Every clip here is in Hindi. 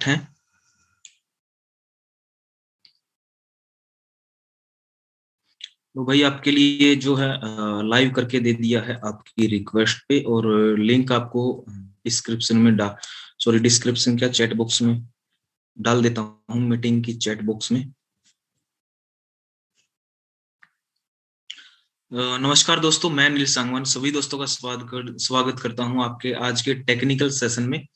कनेक्ट हैं? तो भाई आपके लिए जो है लाइव करके दे दिया है आपकी रिक्वेस्ट पे, और लिंक आपको डिस्क्रिप्शन में डिस्क्रिप्शन क्या, चैट बॉक्स में डाल देता हूँ, मीटिंग की चैट बॉक्स में। नमस्कार दोस्तों, मैं नील सांगवान सभी दोस्तों का स्वागत करता हूं आपके आज के टेक्निकल सेशन में।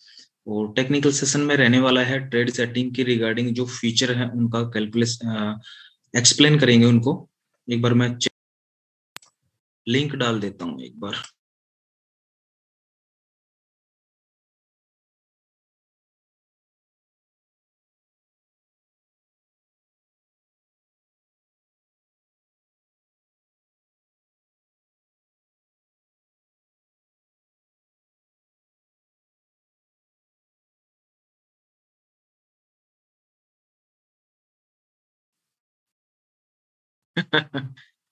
और टेक्निकल सेशन में रहने वाला है ट्रेड सेटिंग के रिगार्डिंग जो फीचर है उनका कैलकुलेशन एक्सप्लेन करेंगे उनको। एक बार मैं लिंक डाल देता हूं एक बार।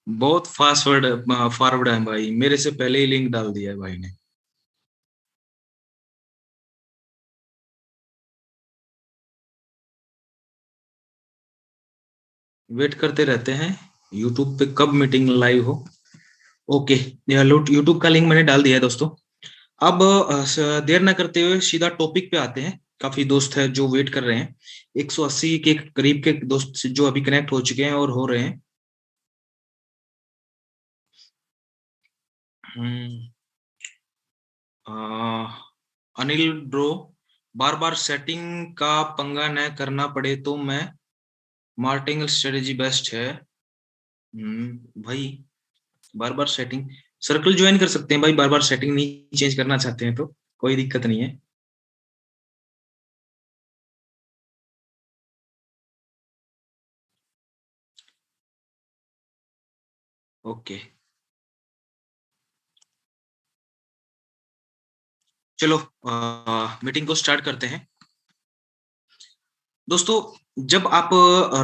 बहुत फास्ट फॉरवर्ड है भाई, मेरे से पहले ही लिंक डाल दिया है भाई ने। वेट करते रहते हैं यूट्यूब पे कब मीटिंग लाइव हो। ओके, यूट्यूब का लिंक मैंने डाल दिया है दोस्तों। अब देर ना करते हुए सीधा टॉपिक पे आते हैं। काफी दोस्त है जो वेट कर रहे हैं, 180 के करीब के दोस्त जो अभी कनेक्ट हो चुके हैं और हो रहे हैं। हम्म, अनिल ब्रो, बार बार सेटिंग का पंगा न करना पड़े तो मैं मार्केटिंग स्ट्रेटेजी बेस्ट है। भाई बार बार सेटिंग, सर्कल ज्वाइन कर सकते हैं भाई, बार बार सेटिंग नहीं चेंज करना चाहते हैं तो कोई दिक्कत नहीं है। ओके, चलो मीटिंग को स्टार्ट करते हैं दोस्तों। जब आप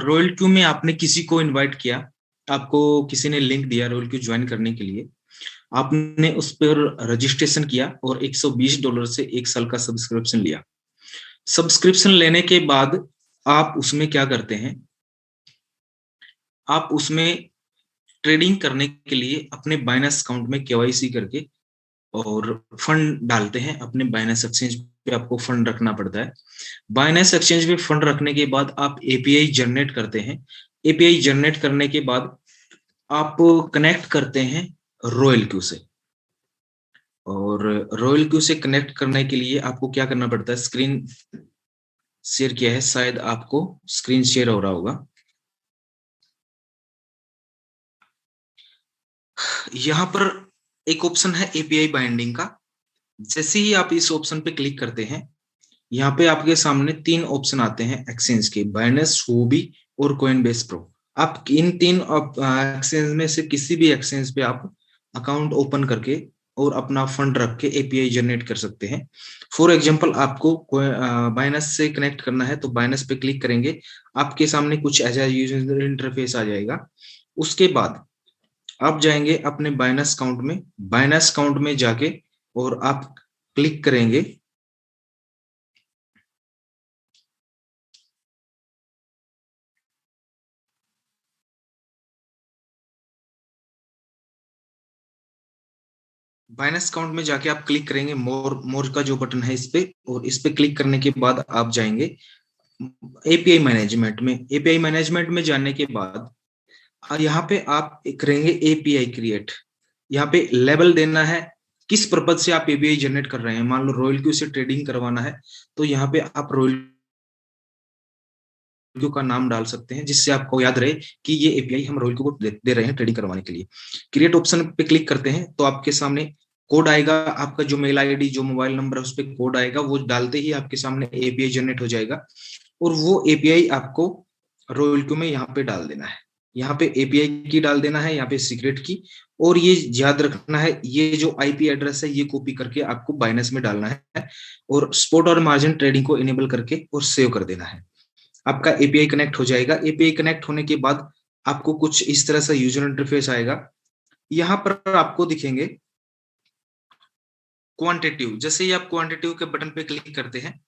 रॉयल क्यू में आपने किसी को इनवाइट किया, आपको किसी ने लिंक दिया रॉयल क्यू ज्वाइन करने के लिए, आपने उस पर रजिस्ट्रेशन किया और $120 से 1 साल का सब्सक्रिप्शन लिया। सब्सक्रिप्शन लेने के बाद आप उसमें क्या करते हैं, आप उसमें ट्रेडिंग करने के लिए अपने बाइनेंस अकाउंट में केवाईसी करके और फंड डालते हैं। अपने बाइनेंस एक्सचेंज पे आपको फंड रखना पड़ता है। बाइनेंस एक्सचेंज पे फंड रखने के बाद आप एपीआई जनरेट करते हैं। एपीआई जनरेट करने के बाद आप कनेक्ट करते हैं रॉयल क्यू से। और रॉयल क्यू से कनेक्ट करने के लिए आपको क्या करना पड़ता है, स्क्रीन शेयर किया है, शायद आपको स्क्रीन शेयर हो रहा होगा। यहाँ पर एक ऑप्शन है एपीआई बाइंडिंग का। जैसे ही आप इस ऑप्शन पे क्लिक करते हैं, यहाँ पे आपके सामने 3 ऑप्शन आते हैं एक्सचेंज के, बाइनेंस, हुओबी और कोइनबेस प्रो। आप इन 3 एक्सचेंज में से किसी भी एक्सचेंज पे आप अकाउंट ओपन करके और अपना फंड रख के एपीआई जनरेट कर सकते हैं। फॉर एग्जांपल आपको बाइनेंस से कनेक्ट करना है तो बाइनेंस पे क्लिक करेंगे, आपके सामने कुछ ऐसा यूजर इंटरफेस आ जाएगा। उसके बाद आप जाएंगे अपने बाइनेंस अकाउंट में, बाइनेंस अकाउंट में जाके और आप क्लिक करेंगे बाइनेंस अकाउंट में जाके आप क्लिक करेंगे मोर मोर का जो बटन है इस पे, और इस पे क्लिक करने के बाद आप जाएंगे एपीआई मैनेजमेंट में। एपीआई मैनेजमेंट में जाने के बाद यहाँ पे आप करेंगे एपीआई क्रिएट। यहाँ पे लेबल देना है किस पर्पज से आप एपीआई जनरेट कर रहे हैं। मान लो रॉयल क्यू से ट्रेडिंग करवाना है तो यहाँ पे आप रॉयल क्यू का नाम डाल सकते हैं, जिससे आपको याद रहे कि ये एपीआई हम रॉयल क्यू को दे रहे हैं ट्रेडिंग करवाने के लिए। क्रिएट ऑप्शन पे क्लिक करते हैं तो आपके सामने कोड आएगा, आपका जो मेल आईडी जो मोबाइल नंबर है उस पर कोड आएगा, वो डालते ही आपके सामने एपीआई जनरेट हो जाएगा। और वो एपीआई आपको रॉयल क्यू में यहाँ पे डाल देना है। यहाँ पे एपीआई की डाल देना है, यहाँ पे सीक्रेट की। और ये याद रखना है, ये जो आईपी एड्रेस है ये कॉपी करके आपको बाइनेंस में डालना है और स्पॉट और मार्जिन ट्रेडिंग को इनेबल करके और सेव कर देना है। आपका एपीआई कनेक्ट हो जाएगा। एपीआई कनेक्ट होने के बाद आपको कुछ इस तरह से यूजर इंटरफेस आएगा। यहाँ पर आपको दिखेंगे क्वांटिटेटिव। जैसे ही आप क्वांटिटेटिव के बटन पे क्लिक करते हैं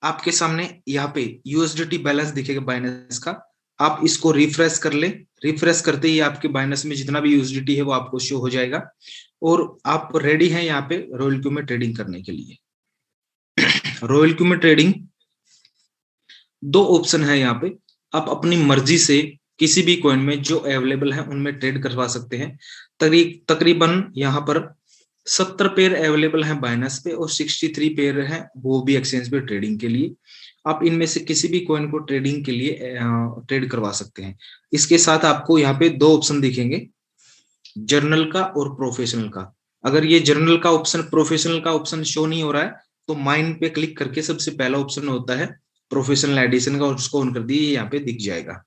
आपके सामने यहाँ पे यूएसडीटी बैलेंस दिखेगा बाइनेंस का, आप इसको रिफ्रेश कर ले। रिफ्रेश करते ही आपके बाइनेंस में जितना भी यूएसडीटी है वो आपको शो हो जाएगा और आप रेडी हैं यहाँ पे रॉयल क्यू में ट्रेडिंग करने के लिए। रॉयल क्यू में ट्रेडिंग दो ऑप्शन है यहाँ पे, आप अपनी मर्जी से किसी भी कॉइन में जो अवेलेबल है उनमें ट्रेड करवा सकते हैं। तकरीबन यहाँ पर 70 पेयर अवेलेबल हैं बाइनेंस पे और 63 पेयर हैं वो भी एक्सचेंज पे ट्रेडिंग के लिए। आप इनमें से किसी भी कॉइन को ट्रेडिंग के लिए ट्रेड करवा सकते हैं। इसके साथ आपको यहाँ पे दो ऑप्शन दिखेंगे, जर्नल का और प्रोफेशनल का। अगर ये जर्नल का ऑप्शन, प्रोफेशनल का ऑप्शन शो नहीं हो रहा है तो माइन पे क्लिक करके सबसे पहला ऑप्शन होता है प्रोफेशनल एडिशन का, उसको ऑन कर दिए, यहाँ पे दिख जाएगा।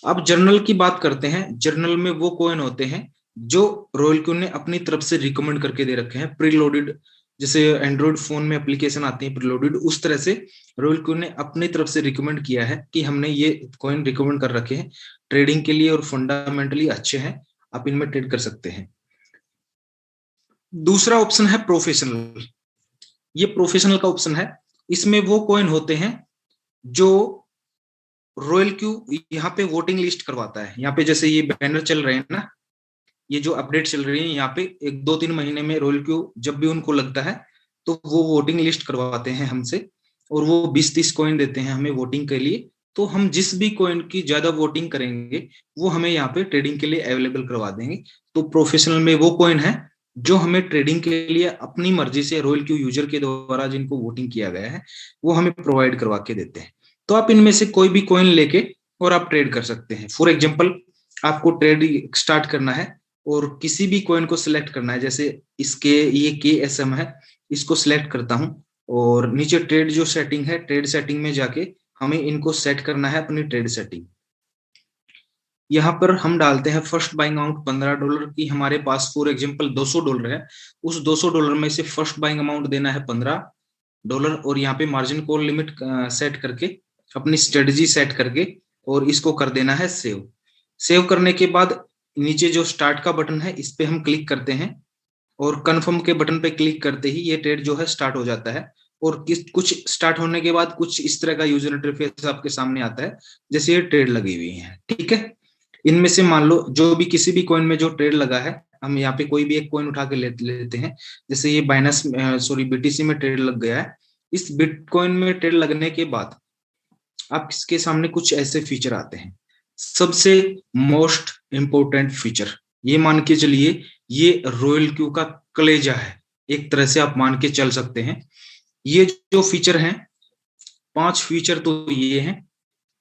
अब जर्नल की बात करते हैं। जर्नल में वो कॉइन होते हैं जो रॉयल क्यू ने अपनी तरफ से रिकमेंड करके दे रखे हैं, प्रीलोडेड। जैसे एंड्रॉइड फोन में एप्लीकेशन आती है प्रीलोडेड, उस तरह से रॉयल क्यू ने अपनी तरफ से रिकमेंड किया है कि हमने ये कॉइन रिकमेंड कर रखे हैं ट्रेडिंग के लिए और फंडामेंटली अच्छे हैं, आप इनमें ट्रेड कर सकते हैं। दूसरा ऑप्शन है प्रोफेशनल। ये प्रोफेशनल का ऑप्शन है, इसमें वो कॉइन होते हैं जो रॉयल क्यू यहाँ पे वोटिंग लिस्ट करवाता है। यहाँ पे जैसे ये बैनर चल रहे हैं ना, ये जो अपडेट चल रही है यहाँ पे, 1-2-3 महीने में रॉयल क्यू जब भी उनको लगता है तो वो वोटिंग लिस्ट करवाते हैं हमसे और वो 20-30 कॉइन देते हैं हमें वोटिंग के लिए। तो हम जिस भी कॉइन की ज्यादा वोटिंग करेंगे वो हमें यहाँ पे ट्रेडिंग के लिए अवेलेबल करवा देंगे। तो प्रोफेशनल में वो कॉइन है जो हमें ट्रेडिंग के लिए अपनी मर्जी से रॉयल क्यू यूजर के द्वारा जिनको वोटिंग किया गया है वो हमें प्रोवाइड करवा के देते हैं। तो आप इनमें से कोई भी कॉइन लेके और आप ट्रेड कर सकते हैं। फॉर एग्जाम्पल, आपको ट्रेड स्टार्ट करना है और किसी भी कॉइन को सिलेक्ट करना है, जैसे इसके ये KSM है, इसको सिलेक्ट करता हूं और नीचे ट्रेड जो सेटिंग है, ट्रेड सेटिंग में जाके हमें इनको सेट करना है अपनी ट्रेड सेटिंग। यहाँ पर हम डालते हैं फर्स्ट बाइंग अमाउंट $15 की, हमारे पास फॉर एग्जांपल $200 है, उस $200 में से फर्स्ट बाइंग अमाउंट देना है $15 और यहाँ पे मार्जिन कॉल लिमिट सेट करके अपनी स्ट्रेटजी सेट करके और इसको कर देना है सेव। सेव करने के बाद नीचे जो स्टार्ट का बटन है इस पे हम क्लिक करते हैं और कंफर्म के बटन पे क्लिक करते ही ये ट्रेड जो है स्टार्ट हो जाता है। और कुछ स्टार्ट होने के बाद कुछ इस तरह का यूजर इंटरफेस आपके सामने आता है जैसे ये ट्रेड लगी हुई है। ठीक है, इनमें से मान लो जो भी किसी भी कॉइन में जो ट्रेड लगा है, हम यहाँ पे कोई भी एक कॉइन उठा के लेते हैं। जैसे ये बाइनेंस BTC में ट्रेड लग गया है। इस बिटकॉइन में ट्रेड लगने के बाद आप इसके सामने कुछ ऐसे फीचर आते हैं। सबसे मोस्ट इंपोर्टेंट फीचर, ये मान के चलिए ये रॉयल क्यू का कलेजा है, एक तरह से आप मान के चल सकते हैं। ये जो फीचर हैं, 5 फीचर तो ये हैं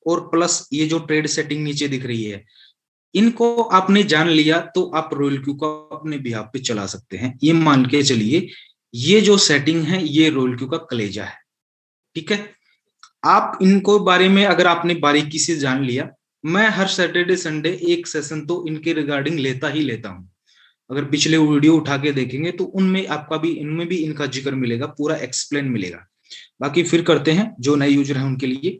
और प्लस ये जो ट्रेड सेटिंग नीचे दिख रही है, इनको आपने जान लिया तो आप रॉयल क्यू को अपने बिहाफ पे चला सकते हैं। ये मान के चलिए ये जो सेटिंग है ये रॉयल क्यू का कलेजा है। ठीक है, आप इनको बारे में अगर आपने बारीकी से जान लिया, मैं हर सैटरडे संडे एक सेशन तो इनके रिगार्डिंग लेता ही लेता हूं। अगर पिछले वीडियो उठा के देखेंगे तो उनमें आपका भी, इनमें भी इनका जिक्र मिलेगा, पूरा एक्सप्लेन मिलेगा। बाकी फिर करते हैं जो नए यूजर हैं उनके लिए।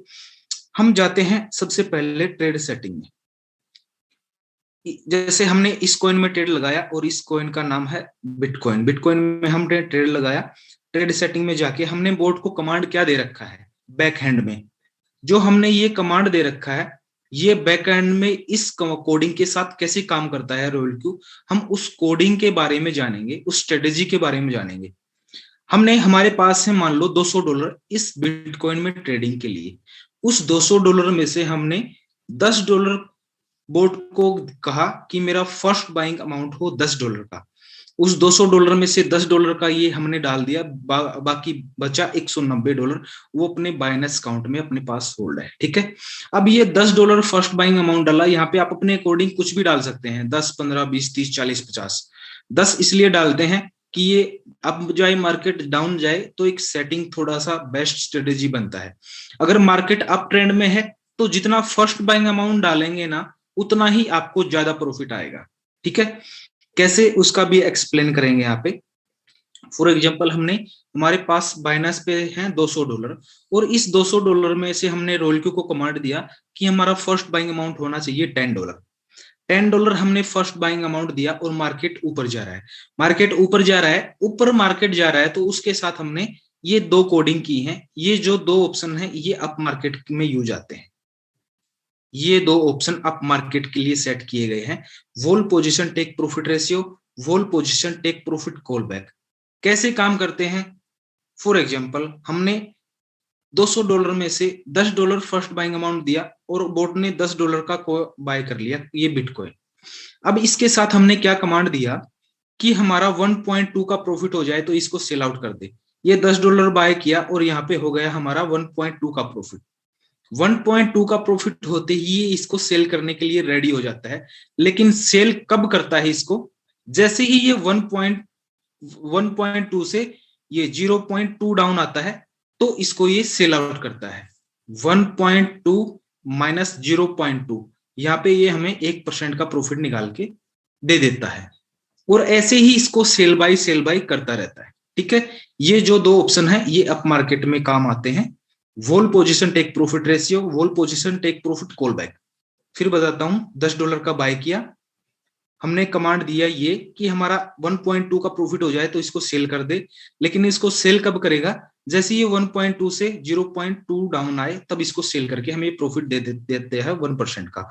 हम जाते हैं सबसे पहले ट्रेड सेटिंग में। जैसे हमने इस कॉइन में ट्रेड लगाया और इस कॉइन का नाम है बिटकॉइन। बिटकॉइन में हमने ट्रेड लगाया, ट्रेड सेटिंग में जाके हमने बोर्ड को कमांड क्या दे रखा है, बैक हैंड में जो हमने ये कमांड दे रखा है, ये बैक एंड में इस कोडिंग के साथ कैसे काम करता है रॉयल क्यू, हम उस कोडिंग के बारे में जानेंगे, उस स्ट्रेटेजी के बारे में जानेंगे। हमने, हमारे पास है मान लो $200 इस बिटकॉइन में ट्रेडिंग के लिए। उस $200 में से हमने $10 बोर्ड को कहा कि मेरा फर्स्ट बाइंग अमाउंट हो $10 का। उस $200 में से $10 का ये हमने डाल दिया, बाकी बचा $190 वो अपने बाइनेंस अकाउंट में अपने पास होल्ड है। ठीक है, अब ये $10 फर्स्ट बाइंग अमाउंट डाला, यहाँ पे आप अपने अकॉर्डिंग कुछ भी डाल सकते हैं, 10, 15, 20, 30, 40, 50। 10 इसलिए डालते हैं कि ये अब जाए मार्केट डाउन जाए तो एक सेटिंग थोड़ा सा बेस्ट स्ट्रेटेजी बनता है। अगर मार्केट अप ट्रेंड में है तो जितना फर्स्ट बाइंग अमाउंट डालेंगे ना उतना ही आपको ज्यादा प्रॉफिट आएगा। ठीक है, कैसे उसका भी एक्सप्लेन करेंगे यहाँ पे। फॉर एग्जांपल, हमने, हमारे पास बाइनेंस पे हैं $200 और इस $200 में से हमने रॉयल क्यू को कमांड दिया कि हमारा फर्स्ट बाइंग अमाउंट होना चाहिए $10। $10 हमने फर्स्ट बाइंग अमाउंट दिया और मार्केट ऊपर जा रहा है, मार्केट ऊपर जा रहा है, ऊपर मार्केट जा रहा है तो उसके साथ हमने ये दो कोडिंग की हैं, ये जो दो ऑप्शन हैं ये अप मार्केट में यूज आते हैं। ये दो ऑप्शन अप मार्केट के लिए सेट किए गए हैं, whole position take profit ratio, whole position take profit call back. कैसे काम करते हैं? फॉर एग्जांपल हमने $200 में से $10 फर्स्ट बाइंग अमाउंट दिया और बोट ने $10 का बाय कर लिया, ये बिटकॉइन। अब इसके साथ हमने क्या कमांड दिया कि हमारा 1.2 का प्रॉफिट हो जाए तो इसको सेल आउट कर दे। ये $10 बाय किया और यहाँ पे हो गया हमारा 1.2 का प्रॉफिट। 1.2 का प्रॉफिट होते ही ये इसको सेल करने के लिए रेडी हो जाता है। लेकिन सेल कब करता है इसको? जैसे ही ये 1.2 से ये 0.2 डाउन आता है तो इसको ये सेल आउट करता है। 1.2 माइनस 0.2, यहाँ पे ये हमें 1% का प्रॉफिट निकाल के दे देता है और ऐसे ही इसको सेल बाय करता रहता है। ठीक है, ये जो दो ऑप्शन है ये अप मार्केट में काम आते हैं, whole position take profit ratio, whole position take profit call back. फिर बताता हूं, $10 का बाय किया, हमने कमांड दिया ये कि हमारा 1.2 का प्रॉफिट हो जाए तो इसको सेल कर दे। लेकिन इसको सेल कब करेगा? जैसे ये 1.2 से 0.2 डाउन आए तब इसको सेल करके हमें प्रॉफिट देते हैं 1% का।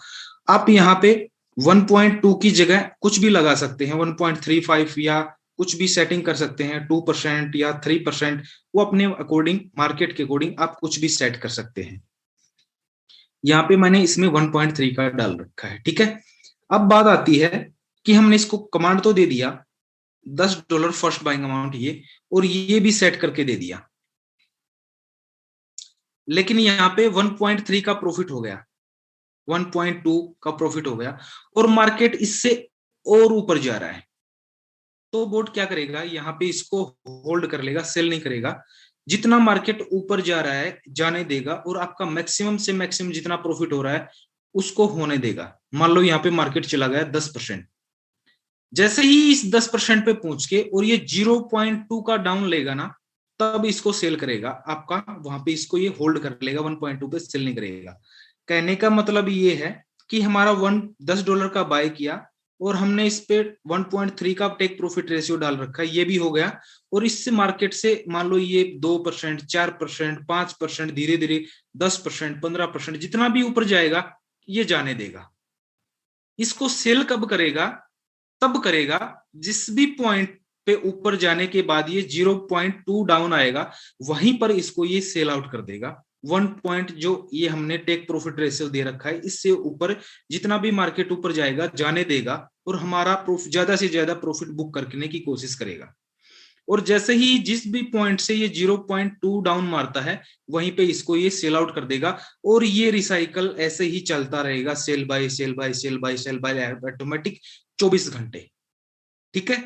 आप यहाँ पे 1.2 की जगह कुछ भी लगा सकते हैं, 1.35 या कुछ भी सेटिंग कर सकते हैं, 2% या 3%, वो अपने अकॉर्डिंग, मार्केट के अकॉर्डिंग आप कुछ भी सेट कर सकते हैं। यहाँ पे मैंने इसमें 1.3 का डाल रखा है। ठीक है, अब बात आती है कि हमने इसको कमांड तो दे दिया $10 फर्स्ट बाइंग अमाउंट ये, और ये भी सेट करके दे दिया, लेकिन यहाँ पे 1.3 का प्रॉफिट हो गया, 1.2 का प्रॉफिट हो गया और मार्केट इससे और ऊपर जा रहा है। तो बोट क्या करेगा? यहाँ पे इसको होल्ड कर लेगा, सेल नहीं करेगा। जितना मार्केट ऊपर जा रहा है जाने देगा और आपका मैक्सिमम से मैक्सिमम जितना प्रॉफिट हो रहा है उसको होने देगा। मान लो यहाँ पे मार्केट चला गया 10%, जैसे ही इस 10% पे पहुंच के और ये 0.2 का डाउन लेगा ना, तब इसको सेल करेगा आपका, वहां पे इसको ये होल्ड कर लेगा, 1.2 पे सेल नहीं करेगा। कहने का मतलब ये है कि हमारा $10 का बाय किया और हमने इस पे 1.3 का टेक प्रॉफिट रेशियो डाल रखा है, ये भी हो गया। और इससे मार्केट से मान लो ये 2%, 4%, 5%, धीरे धीरे 10%, 15%, जितना भी ऊपर जाएगा ये जाने देगा। इसको सेल कब करेगा? तब करेगा जिस भी पॉइंट पे ऊपर जाने के बाद ये 0.2 डाउन आएगा, वहीं पर इसको ये सेल आउट कर देगा। 1 पॉइंट जो ये हमने टेक प्रॉफिट रेशियो दे रखा है, इससे ऊपर जितना भी मार्केट ऊपर जाएगा जाने देगा और हमारा ज्यादा से ज्यादा प्रॉफिट बुक करने की कोशिश करेगा। और जैसे ही जिस भी पॉइंट से ये 0.2 डाउन मारता है वहीं पे इसको ये सेल आउट कर देगा और ये रिसाइकल ऐसे ही चलता रहेगा, sell buy sell buy sell buy sell buy automatic 24 घंटे। ठीक है,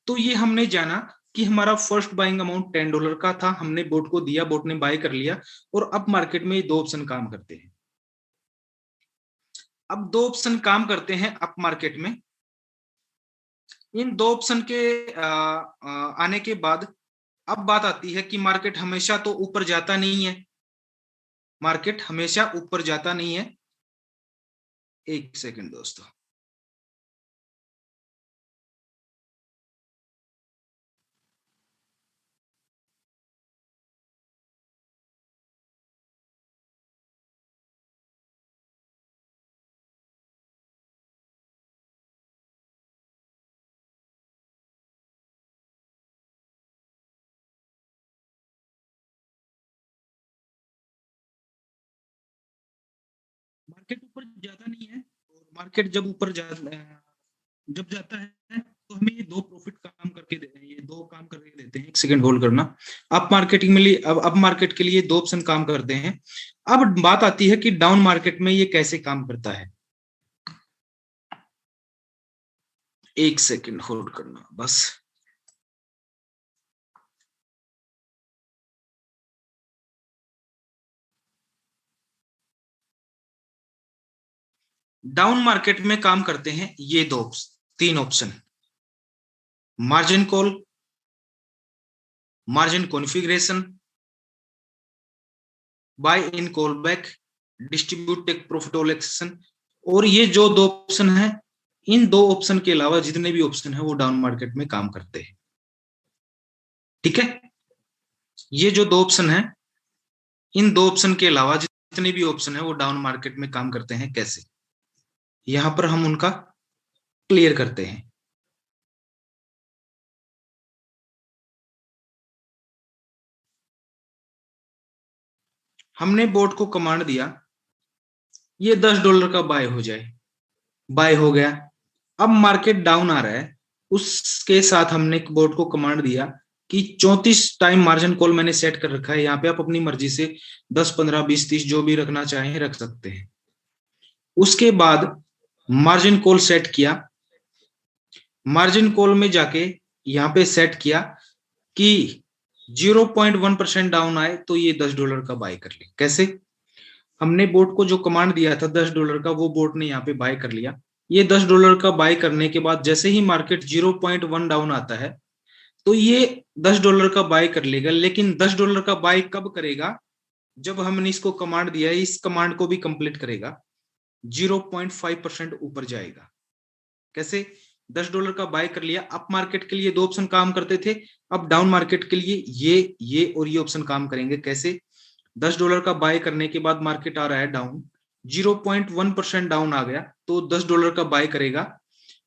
तो ये हमने जाना कि हमारा फर्स्ट बाइंग अमाउंट $10 का था, हमने बोट को दिया, बोट ने बाय कर लिया। और अब मार्केट में ये दो ऑप्शन काम करते हैं। अब दो ऑप्शन काम करते हैं अप मार्केट में। इन दो ऑप्शन के आने के बाद अब बात आती है कि मार्केट हमेशा तो ऊपर जाता नहीं है, मार्केट हमेशा ऊपर जाता नहीं है। एक सेकंड दोस्तों, मार्केट ऊपर जाता नहीं है। और मार्केट जब जब जाता है तो हमें ये दो प्रॉफिट काम करके देते हैं, ये दो काम करके देते हैं। एक सेकंड होल्ड करना। अप मार्केटिंग में लिए अब अप मार्केट के लिए दो ऑप्शन काम करते हैं। अब बात आती है कि डाउन मार्केट में ये कैसे काम करता है। एक सेकंड होल्ड करना बस। डाउन मार्केट में काम करते हैं ये तीन option: margin call, margin configuration, buy in call back, distribute take profit all action. और ये जो दो ऑप्शन है, इन दो ऑप्शन के अलावा जितने भी ऑप्शन है वो डाउन मार्केट में काम करते हैं। ठीक है, ये जो दो ऑप्शन है, इन दो ऑप्शन के अलावा जितने भी ऑप्शन है वो डाउन मार्केट में काम करते हैं कैसे, यहां पर हम उनका क्लियर करते हैं। हमने बोर्ड को कमांड दिया ये $10 का बाय हो जाए, बाय हो गया। अब मार्केट डाउन आ रहा है, उसके साथ हमने बोर्ड को कमांड दिया कि 34 टाइम मार्जिन कॉल मैंने सेट कर रखा है। यहाँ पे आप अपनी मर्जी से 10, 15, 20, 30 जो भी रखना चाहें रख सकते हैं। उसके बाद मार्जिन कॉल सेट किया, मार्जिन कॉल में जाके यहाँ पे सेट किया कि 0.1% डाउन आए तो ये $10 का बाय कर ले। कैसे, हमने बोट को जो कमांड दिया था $10 का, वो बोट ने यहाँ पे बाय कर लिया। ये $10 का बाय करने के बाद जैसे ही मार्केट 0.1 डाउन आता है तो ये $10 का बाय कर लेगा। लेकिन $10 का बाय कब करेगा, जब हमने इसको कमांड दिया है, इस कमांड को भी कंप्लीट करेगा, 0.5% ऊपर जाएगा। कैसे, $10 का बाय कर लिया। अप मार्केट के लिए दो ऑप्शन काम करते थे, अब डाउन मार्केट के लिए ये और ये ऑप्शन काम करेंगे। कैसे, $10 का बाय करने के बाद मार्केट आ रहा है डाउन, 0.1% डाउन आ गया तो $10 का बाय करेगा।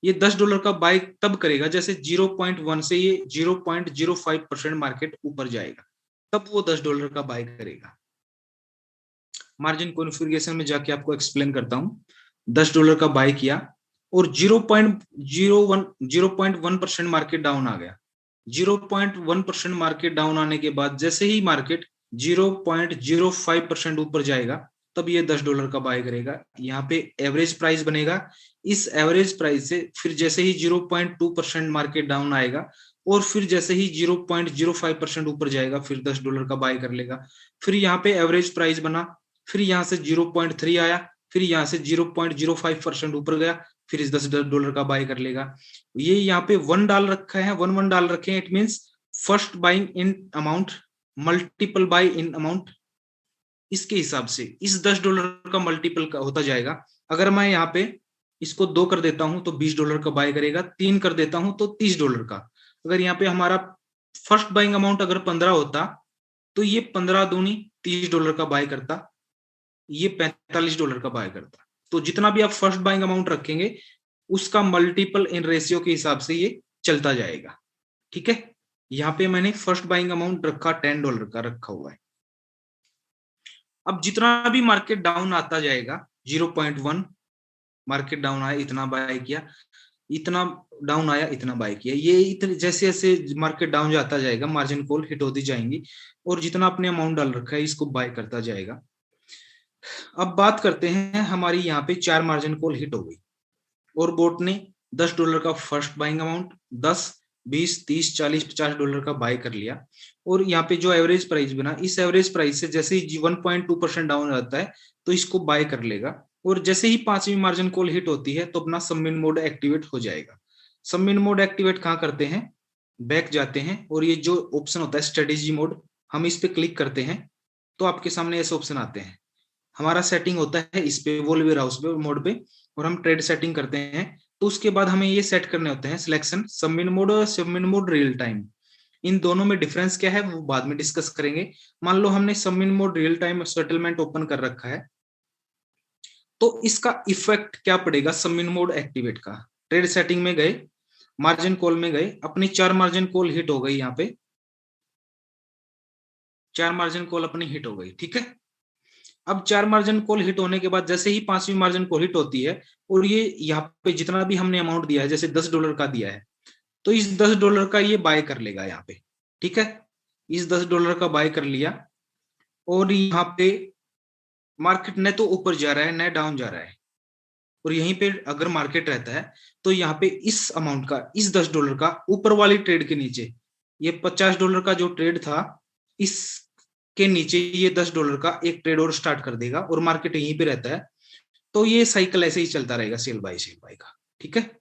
ये $10 का बाय तब करेगा जैसे 0.1 से ये 0.05% मार्केट ऊपर जाएगा, तब वो $10 का बाय करेगा। मार्जिन कॉन्फ़िगरेशन में जाके आपको एक्सप्लेन करता हूं। $10 का बाय किया और 0.1% मार्केट डाउन आ गया। 0.1% मार्केट डाउन आने के बाद जैसे ही मार्केट 0.05% ऊपर जाएगा तब ये $10 का बाय करेगा। यहाँ पे एवरेज प्राइस बनेगा। इस एवरेज प्राइस से फिर जैसे ही 0.2% मार्केट डाउन आएगा और फिर जैसे ही 0.05% ऊपर जाएगा फिर $10 का बाय कर लेगा। फिर यहाँ पे एवरेज प्राइस बना, फिर यहाँ से 0.3 आया, फिर यहाँ से 0.05% ऊपर गया, फिर इस $10 का बाय कर लेगा। ये यहाँ पे 1 डाल रखा है, 1 डाल रखे हैं, it means first buying in amount multiple bye in amount. इसके हिसाब से इस $10 का मल्टीपल का होता जाएगा। अगर मैं यहाँ पे इसको 2 कर देता हूं तो $20 का बाय करेगा, 3 कर देता हूं तो $30 का। अगर यहाँ पे हमारा फर्स्ट बाइंग अमाउंट अगर 15 होता तो ये 15 दूनी $30 का बाय करता, ये $45 का बाय करता। तो जितना भी आप फर्स्ट बाइंग अमाउंट रखेंगे उसका मल्टीपल इन रेशियो के हिसाब से ये चलता जाएगा। ठीक है, यहाँ पे मैंने फर्स्ट बाइंग अमाउंट रखा $10 का रखा हुआ है। अब जितना भी मार्केट डाउन आता जाएगा, 0.1 मार्केट डाउन आया इतना बाय किया, इतना डाउन आया इतना बाय किया, ये इतने जैसे जैसे मार्केट डाउन जाता जाएगा मार्जिन कॉल हिट होती जाएंगी और जितना अपने अमाउंट डाल रखा है इसको बाय करता जाएगा। अब बात करते हैं, हमारी यहाँ पे 4 मार्जिन कॉल हिट हो गई और बोट ने $10 का फर्स्ट बाइंग अमाउंट 10, 20, 30, 40, $50 का बाय कर लिया और यहाँ पे जो एवरेज प्राइस बना, इस एवरेज प्राइस से जैसे ही 1.2% डाउन रहता है तो इसको बाय कर लेगा और जैसे ही 5वीं मार्जिन कॉल हिट होती है तो अपना सबमिट मोड एक्टिवेट हो जाएगा। सबमिट मोड एक्टिवेट कहाँ करते हैं, बैक जाते हैं और ये जो ऑप्शन होता है स्ट्रेटेजी मोड, हम इस पे क्लिक करते हैं तो आपके सामने ऐसे ऑप्शन आते हैं। हमारा सेटिंग होता है इस पे वॉल वेयर हाउस पे मोड पे और हम ट्रेड सेटिंग करते हैं। तो उसके बाद हमें ये सेट करने होते हैं सिलेक्शन सबमिट मोड और सबमिट मोड रियल टाइम। इन दोनों में डिफरेंस क्या है वो बाद में डिस्कस करेंगे। मान लो हमने submit mode real time settlement open कर रखा है तो इसका इफेक्ट क्या पड़ेगा सबमिट मोड एक्टिवेट का। ट्रेड सेटिंग में गए, मार्जिन कॉल में गए, अपनी 4 मार्जिन कॉल हिट हो गई, यहाँ पे 4 मार्जिन कॉल अपनी हिट हो गई। ठीक है, अब 4 मार्जिन कॉल हिट होने के बाद जैसे ही 5वीं मार्जिन कॉल हिट होती है और ये यहाँ पे जितना भी हमने अमाउंट दिया है जैसे $10 का दिया है तो इस $10 का ये बाय कर लेगा यहाँ पे। ठीक है, इस $10 का बाय कर लिया और यहाँ पे मार्केट न तो ऊपर जा रहा है न डाउन जा रहा है और यहीं पे अगर मार्केट रहता है तो यहाँ पे इस अमाउंट का, इस $10 का ऊपर वाली ट्रेड के नीचे, ये $50 का जो ट्रेड था इस के नीचे ये $10 का एक ट्रेड और स्टार्ट कर देगा और मार्केट यहीं पे रहता है। तो ये साइकिल ऐसे ही चलता रहेगा सेल बाय का। ठीक है,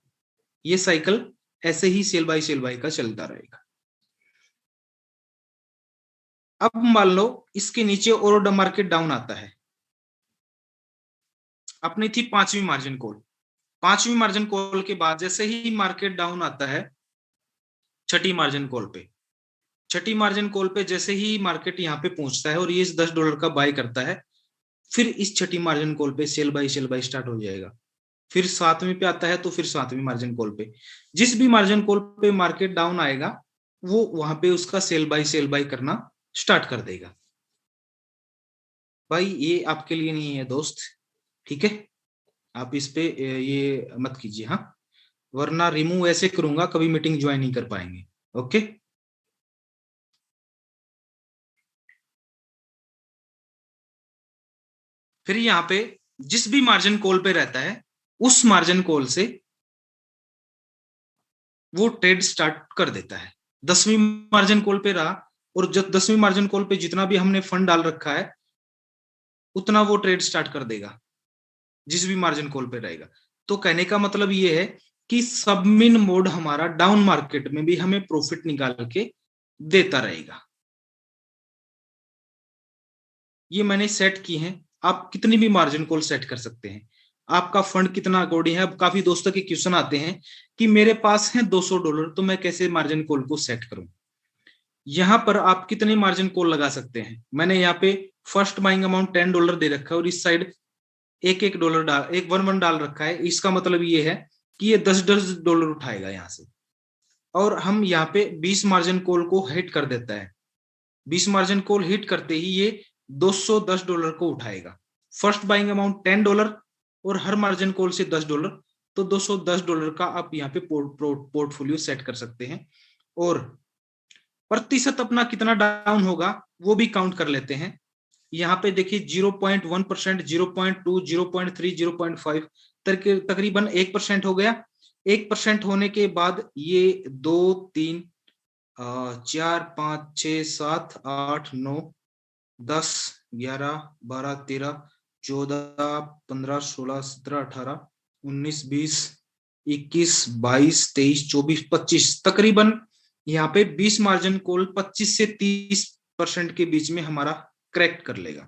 ये साइकिल ऐसे ही सेल बाय का चलता रहेगा। अब मान लो इसके नीचे और मार्केट डाउन आता है, अपनी थी 5वीं मार्जिन कॉल, 5वीं मार्जिन कॉल के बाद जैसे ही मार्केट डाउन आता है 6ठी मार्जिन कॉल पे छठी मार्जिन कॉल पे जैसे ही मार्केट यहाँ पे पहुंचता है और ये $10 का बाय करता है, फिर इस छठी मार्जिन कॉल पे सेल बाय स्टार्ट हो जाएगा। फिर सातवीं पे आता है तो फिर सातवीं मार्जिन कॉल पे, जिस भी मार्जिन कॉल पे मार्केट डाउन आएगा वो वहां पे उसका सेल बाय करना स्टार्ट कर देगा। भाई ये आपके लिए नहीं है दोस्त, ठीक है, आप इस पे ये मत कीजिए, हाँ, वरना रिमूव ऐसे करूंगा कभी मीटिंग ज्वाइन नहीं कर पाएंगे। ओके, फिर यहाँ पे जिस भी मार्जिन कॉल पे रहता है उस मार्जिन कॉल से वो ट्रेड स्टार्ट कर देता है। 10वीं मार्जिन कॉल पे रहा और जब 10वीं मार्जिन कॉल पे जितना भी हमने फंड डाल रखा है उतना वो ट्रेड स्टार्ट कर देगा जिस भी मार्जिन कॉल पे रहेगा। तो कहने का मतलब ये है कि सबमिन मोड हमारा डाउन मार्केट में भी हमें प्रॉफिट निकाल के देता रहेगा। ये मैंने सेट की है, आप कितनी भी मार्जिन कॉल सेट कर सकते हैं, आपका फंड कितना अकॉर्डिंग है। अब काफी दोस्तों के क्वेश्चन आते हैं कि मेरे पास है $200 तो मैं कैसे मार्जिन कॉल को सेट करूं। यहाँ पर आप कितने मार्जिन कॉल लगा सकते हैं, मैंने यहाँ पे फर्स्ट बाइंग अमाउंट $10 दे रखा है और इस साइड एक डॉलर डाल, एक वन डाल रखा है। इसका मतलब ये है कि ये $10 उठाएगा यहाँ से, और हम यहाँ पे 20 मार्जिन कॉल को हिट कर देता है। 20 मार्जिन कॉल हिट करते ही ये $210 को उठाएगा। फर्स्ट बाइंग अमाउंट $10 और हर मार्जिन कॉल से $10, तो $210 का आप यहाँ पे पोर्टफोलियो सेट कर सकते हैं। और प्रतिशत अपना कितना डाउन होगा वो भी काउंट कर लेते हैं। यहाँ पे देखिए 0.1%, 0.2, 0.3, 0.5, तकरीबन 1% हो गया। 1% होने के बाद ये 2, 3, 4, 5, 6, 7, 8, 9, 10, 11, 12, 13, 14, 15, 16, 17, 18, 19, 20, 21, 22, 23, 24, 25, तकरीबन यहाँ पे 20 मार्जिन कॉल 25 से 30% के बीच में हमारा क्रैक कर लेगा।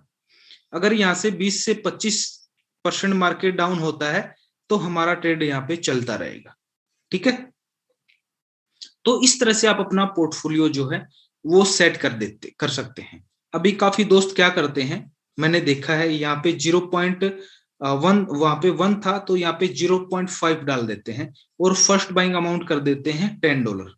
अगर यहाँ से 20 से 25% मार्केट डाउन होता है तो हमारा ट्रेड यहाँ पे चलता रहेगा, ठीक है। तो इस तरह से आप अपना पोर्टफोलियो जो है वो सेट कर सकते हैं। अभी काफी दोस्त क्या करते हैं, मैंने देखा है यहाँ पे 0.1, वहां पे 1 था तो यहाँ पे 0.5 डाल देते हैं और फर्स्ट बाइंग अमाउंट कर देते हैं $10।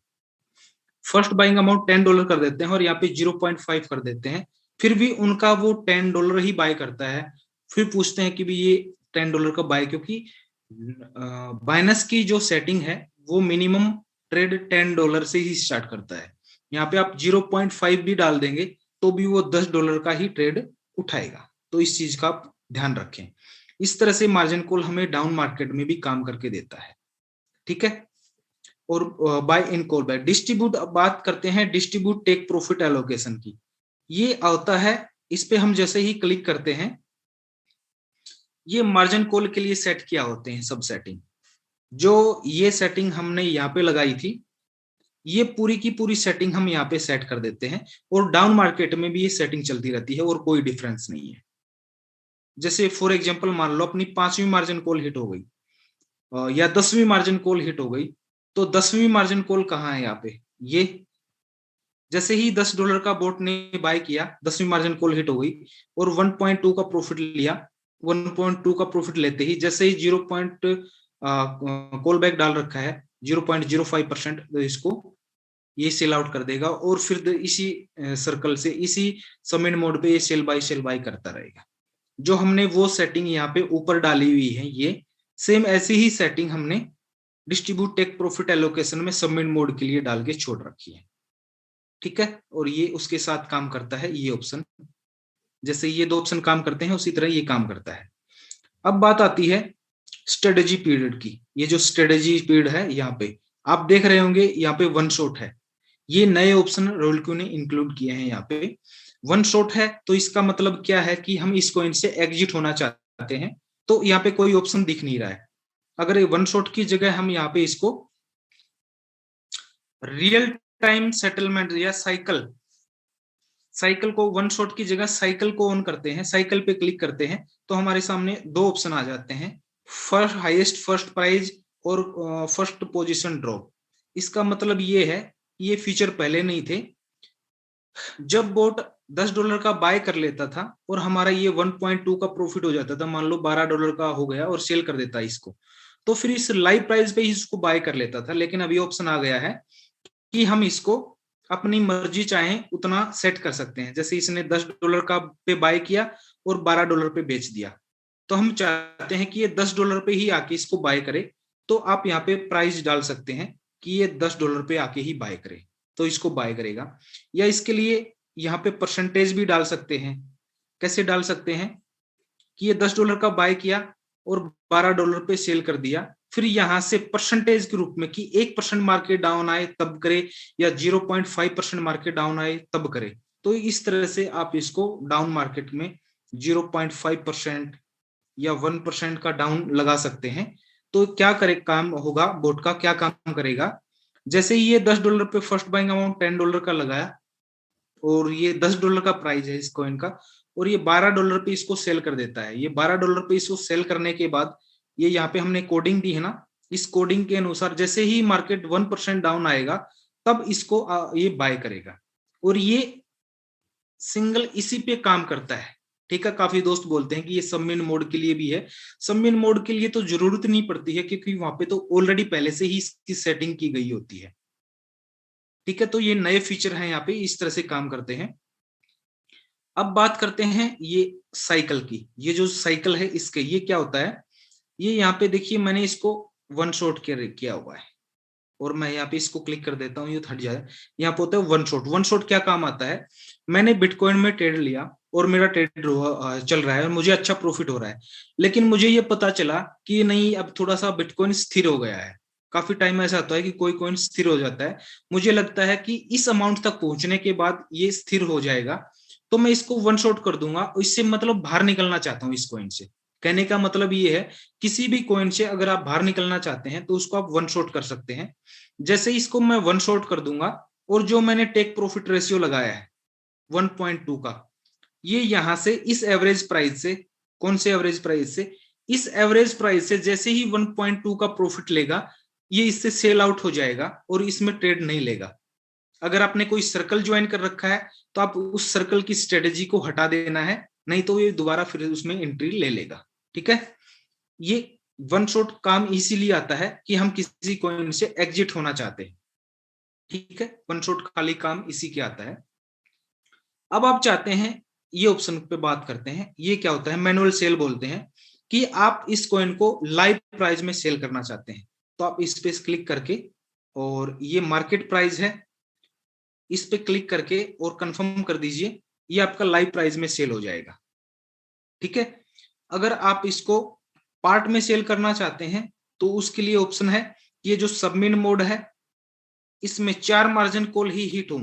फर्स्ट बाइंग अमाउंट $10 कर देते हैं और यहाँ पे 0.5 कर देते हैं, फिर भी उनका वो $10 ही बाय करता है। फिर पूछते हैं कि भी ये $10 का बाय, क्योंकि बाइनस की जो सेटिंग है वो मिनिमम ट्रेड $10 से ही स्टार्ट करता है। यहाँ पे आप 0.5 भी डाल देंगे तो भी वो $10 का ही ट्रेड उठाएगा। तो इस चीज का आप ध्यान रखें। इस तरह से मार्जिन कॉल हमें डाउन मार्केट में भी काम करके देता है, ठीक है। और bye in call bye distribute, बात करते हैं डिस्ट्रीब्यूट टेक प्रॉफिट एलोकेशन की। ये आता है, इस पे हम जैसे ही क्लिक करते हैं ये मार्जिन कॉल के लिए सेट किया होते हैं सब सेटिंग। जो ये सेटिंग हमने यहाँ पे लगाई थी ये पूरी की पूरी सेटिंग हम यहाँ पे सेट कर देते हैं और डाउन मार्केट में भी ये सेटिंग चलती रहती है और कोई डिफरेंस नहीं है। जैसे फॉर एग्जांपल मान लो अपनी 5वीं मार्जिन कॉल हिट हो गई या 10वीं मार्जिन कॉल हिट हो गई, तो 10वीं मार्जिन कॉल कहाँ है यहाँ पे, ये जैसे ही $10 का बोट ने बाय किया 10वीं मार्जिन कॉल हिट हो गई और 1.2 का प्रॉफिट लिया। 1.2 का प्रॉफिट लेते ही जैसे ही 0. कॉल बैक डाल रखा है 0.05%, तो इसको ये सेल आउट कर देगा और फिर इसी सर्कल से इसी सबमिट मोड पे ये सेल बाय करता रहेगा। जो हमने वो सेटिंग यहाँ पे ऊपर डाली हुई है ये सेम ऐसी ही सेटिंग हमने डिस्ट्रीब्यूट टेक प्रॉफिट एलोकेशन में सबमिट मोड के लिए डाल के छोड़ रखी है, ठीक है। और ये उसके साथ काम करता है ये ऑप्शन, जैसे ये 2 ऑप्शन काम करते हैं उसी तरह ये काम करता है। अब बात आती है स्ट्रेटेजी पीरियड की। ये जो स्ट्रेटेजी पीरियड है यहाँ पे आप देख रहे होंगे यहाँ पे 1 शॉट है। ये नए ऑप्शन रोलक्यू ने इंक्लूड किए हैं यहाँ पे। 1 शॉट है तो इसका मतलब क्या है कि हम इस कॉइन से एग्जिट होना चाहते हैं, तो यहाँ पे कोई ऑप्शन दिख नहीं रहा है। अगर ये 1 शॉट की जगह हम यहाँ पे इसको रियल टाइम सेटलमेंट या साइकिल को 1 शॉट की जगह साइकिल को ऑन करते हैं, साइकिल पे क्लिक करते हैं तो हमारे सामने 2 ऑप्शन आ जाते हैं, फर्स्ट हाईएस्ट फर्स्ट प्राइज और फर्स्ट पोजीशन ड्रॉप। इसका मतलब ये है ये फीचर पहले नहीं थे, जब बोट $10 का बाय कर लेता था और हमारा ये 1.2 का प्रॉफिट हो जाता था, मान लो $12 का हो गया और सेल कर देता इसको, तो फिर इस लाइव प्राइस पे ही इसको बाय कर लेता था। लेकिन अभी ऑप्शन आ गया है कि हम इसको अपनी मर्जी चाहें उतना सेट कर सकते हैं। जैसे इसने $10 का पे बाय किया और $12 पे बेच दिया, तो हम चाहते हैं कि ये $10 पे ही आके इसको बाय करे, तो आप यहाँ पे प्राइस डाल सकते हैं कि ये $10 पे आके ही बाय करे, तो इसको बाय करेगा। या इसके लिए यहाँ पे परसेंटेज भी डाल सकते हैं। कैसे डाल सकते हैं कि ये $10 का बाय किया और $12 पे सेल कर दिया, फिर यहां से परसेंटेज के रूप में कि 1% मार्केट डाउन आए तब करे या 0.5% मार्केट डाउन आए तब करे। तो इस तरह से आप इसको डाउन मार्केट में 0.5% या 1% का डाउन लगा सकते हैं। तो क्या करे, काम होगा बोट का क्या काम करेगा, जैसे ही ये $10 पे फर्स्ट बाइंग अमाउंट $10 का लगाया और ये $10 का प्राइस है इस कॉइन का, और ये $12 पे इसको सेल कर देता है। ये $12 पे इसको सेल करने के बाद ये यहाँ पे हमने कोडिंग दी है ना, इस कोडिंग के अनुसार जैसे ही मार्केट 1% डाउन आएगा तब इसको ये बाय करेगा, और ये सिंगल इसी पे काम करता है। ठीक है, काफी दोस्त बोलते हैं कि ये सबमिन मोड के लिए भी है। सबमिन मोड के लिए तो जरूरत नहीं पड़ती है, क्योंकि वहां पे तो ऑलरेडी पहले से ही इसकी सेटिंग की गई होती है। ठीक है, तो ये नए फीचर हैं यहाँ पे, इस तरह से काम करते हैं। अब बात करते हैं ये साइकिल की। ये जो साइकिल है इसके ये क्या होता है, ये यहाँ पे देखिए मैंने इसको वन शॉट किया हुआ है, और मैं यहाँ पे इसको क्लिक कर देता हूँ, ये हट जाए। यहाँ पे होता है वन शॉट। वन शॉट क्या काम आता है, मैंने बिटकॉइन में ट्रेड लिया और मेरा ट्रेड चल रहा है और मुझे अच्छा प्रॉफिट हो रहा है, लेकिन मुझे ये पता चला कि नहीं, अब थोड़ा सा बिटकॉइन स्थिर हो गया है। काफी टाइम ऐसा होता है कि कोई कॉइन स्थिर हो जाता है, मुझे लगता है कि इस अमाउंट तक पहुंचने के बाद ये स्थिर हो जाएगा, तो मैं इसको वन शॉट कर दूंगा। इससे मतलब बाहर निकलना चाहता हूँ इस कॉइन से। कहने का मतलब ये है, किसी भी कॉइन से अगर आप बाहर निकलना चाहते हैं तो उसको आप वन शॉट कर सकते हैं। जैसे इसको मैं वन शॉट कर दूंगा, और जो मैंने टेक प्रॉफिट रेशियो लगाया है 1.2 का, ये यहां से इस एवरेज प्राइस से, कौन से एवरेज प्राइस से, इस एवरेज प्राइस से जैसे ही 1.2 का प्रॉफिट लेगा, ये इससे सेल आउट हो जाएगा और इसमें ट्रेड नहीं लेगा। अगर आपने कोई सर्कल ज्वाइन कर रखा है तो आप उस सर्कल की स्ट्रेटेजी को हटा देना है, नहीं तो ये दोबारा फिर उसमें एंट्री ले लेगा। ठीक है, ये वन शॉट काम इसीलिए आता है कि हम किसी कॉइन से एग्जिट होना चाहते हैं। ठीक है, वन शॉट खाली काम इसी के आता है। अब आप चाहते हैं, ये ऑप्शन पे बात करते हैं, ये क्या होता है, मैनुअल सेल बोलते हैं, कि आप इस कॉइन को लाइव प्राइस में सेल करना चाहते हैं। तो आप इस पे क्लिक करके, और ये मार्केट प्राइस है, इस पे क्लिक करके और कंफर्म कर दीजिए, ये आपका लाइव प्राइस में सेल हो जाएगा। ठीक है, अगर आप इसको पार्ट में सेल करना चाहते हैं तो उसके लिए ऑप्शन है, ये जो सबमिन मोड है, इसमें 4 मार्जिन कॉल ही हिट हों।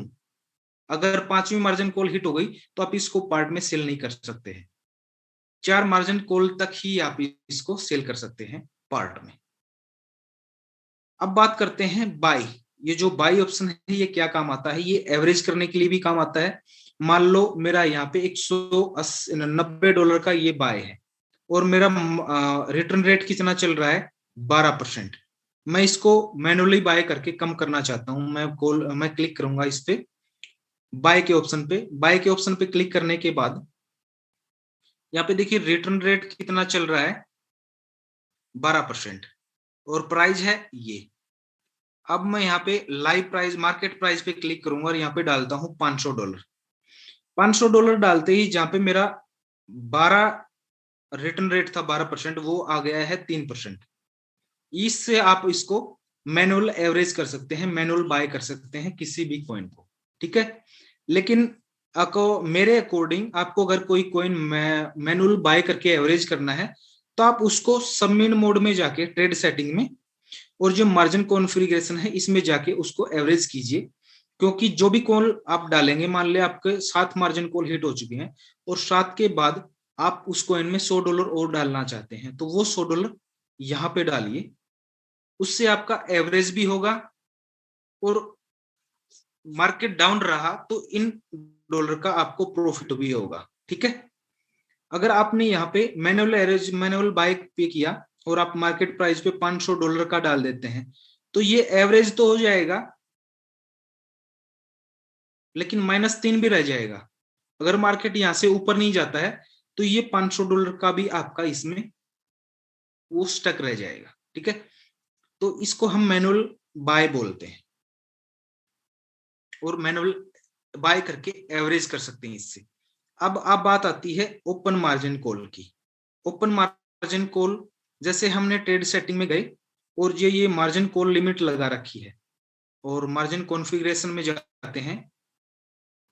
अगर 5वीं मार्जिन कॉल हिट हो गई तो आप इसको पार्ट में सेल नहीं कर सकते हैं। 4 मार्जिन कॉल तक ही आप इसको सेल कर सकते हैं पार्ट में। अब बात करते हैं बाई। ये जो बाई ऑप्शन है ये क्या काम आता है, ये एवरेज करने के लिए भी काम आता है। मान लो मेरा यहाँ पे $190 का ये बाय है और मेरा रिटर्न रेट कितना चल रहा है, 12%। मैं इसको मैनुअली बाय करके कम करना चाहता हूं। मैं क्लिक करूंगा इस पे, बाय के ऑप्शन पे। बाय के ऑप्शन पे क्लिक करने के बाद यहाँ पे देखिए रिटर्न रेट कितना चल रहा है, 12%, और प्राइस है ये। अब मैं यहाँ पे लाइव प्राइस, मार्केट प्राइस पे क्लिक करूंगा और यहाँ पे डालता हूँ $500। $500 डालते ही जहां पे मेरा 12 रिटर्न रेट था 12%, वो आ गया है 3%। इससे आप इसको मैनुअल एवरेज कर सकते हैं, मैनुअल बाय कर सकते हैं किसी भी कॉइन को। ठीक है, लेकिन आपको मेरे अकॉर्डिंग, आपको अगर कोई कॉइन मैनुअल बाय करके एवरेज करना है तो आप उसको सबमिन मोड में जाके ट्रेड सेटिंग में, और जो मार्जिन कॉन्फ़िगरेशन है इसमें जाके उसको एवरेज कीजिए। क्योंकि जो भी कॉल आप डालेंगे, मान लिया आपके 7 मार्जिन कॉल हिट हो चुके हैं और 7 के बाद आप उस कॉइन में $100 और डालना चाहते हैं, तो वो $100 यहाँ पे डालिए। उससे आपका एवरेज भी होगा, और मार्केट डाउन रहा तो इन डॉलर का आपको प्रॉफिट भी होगा। ठीक है, अगर आपने यहाँ पे मैनुअल एवरेज, मैनुअल बाय पे किया और आप मार्केट प्राइस पे $500 का डाल देते हैं, तो ये एवरेज तो हो जाएगा, लेकिन -3 भी रह जाएगा। अगर मार्केट यहाँ से ऊपर नहीं जाता है तो ये $500 का भी आपका इसमें वो स्टक रह जाएगा। ठीक है, तो इसको हम मैनुअल बाय बोलते हैं, और मैनुअल बाय करके एवरेज कर सकते हैं इससे। अब बात आती है ओपन मार्जिन कॉल की। ओपन मार्जिन कॉल, जैसे हमने ट्रेड सेटिंग में गए और ये मार्जिन कॉल लिमिट लगा रखी है और मार्जिन कॉन्फ़िगरेशन में जाते हैं,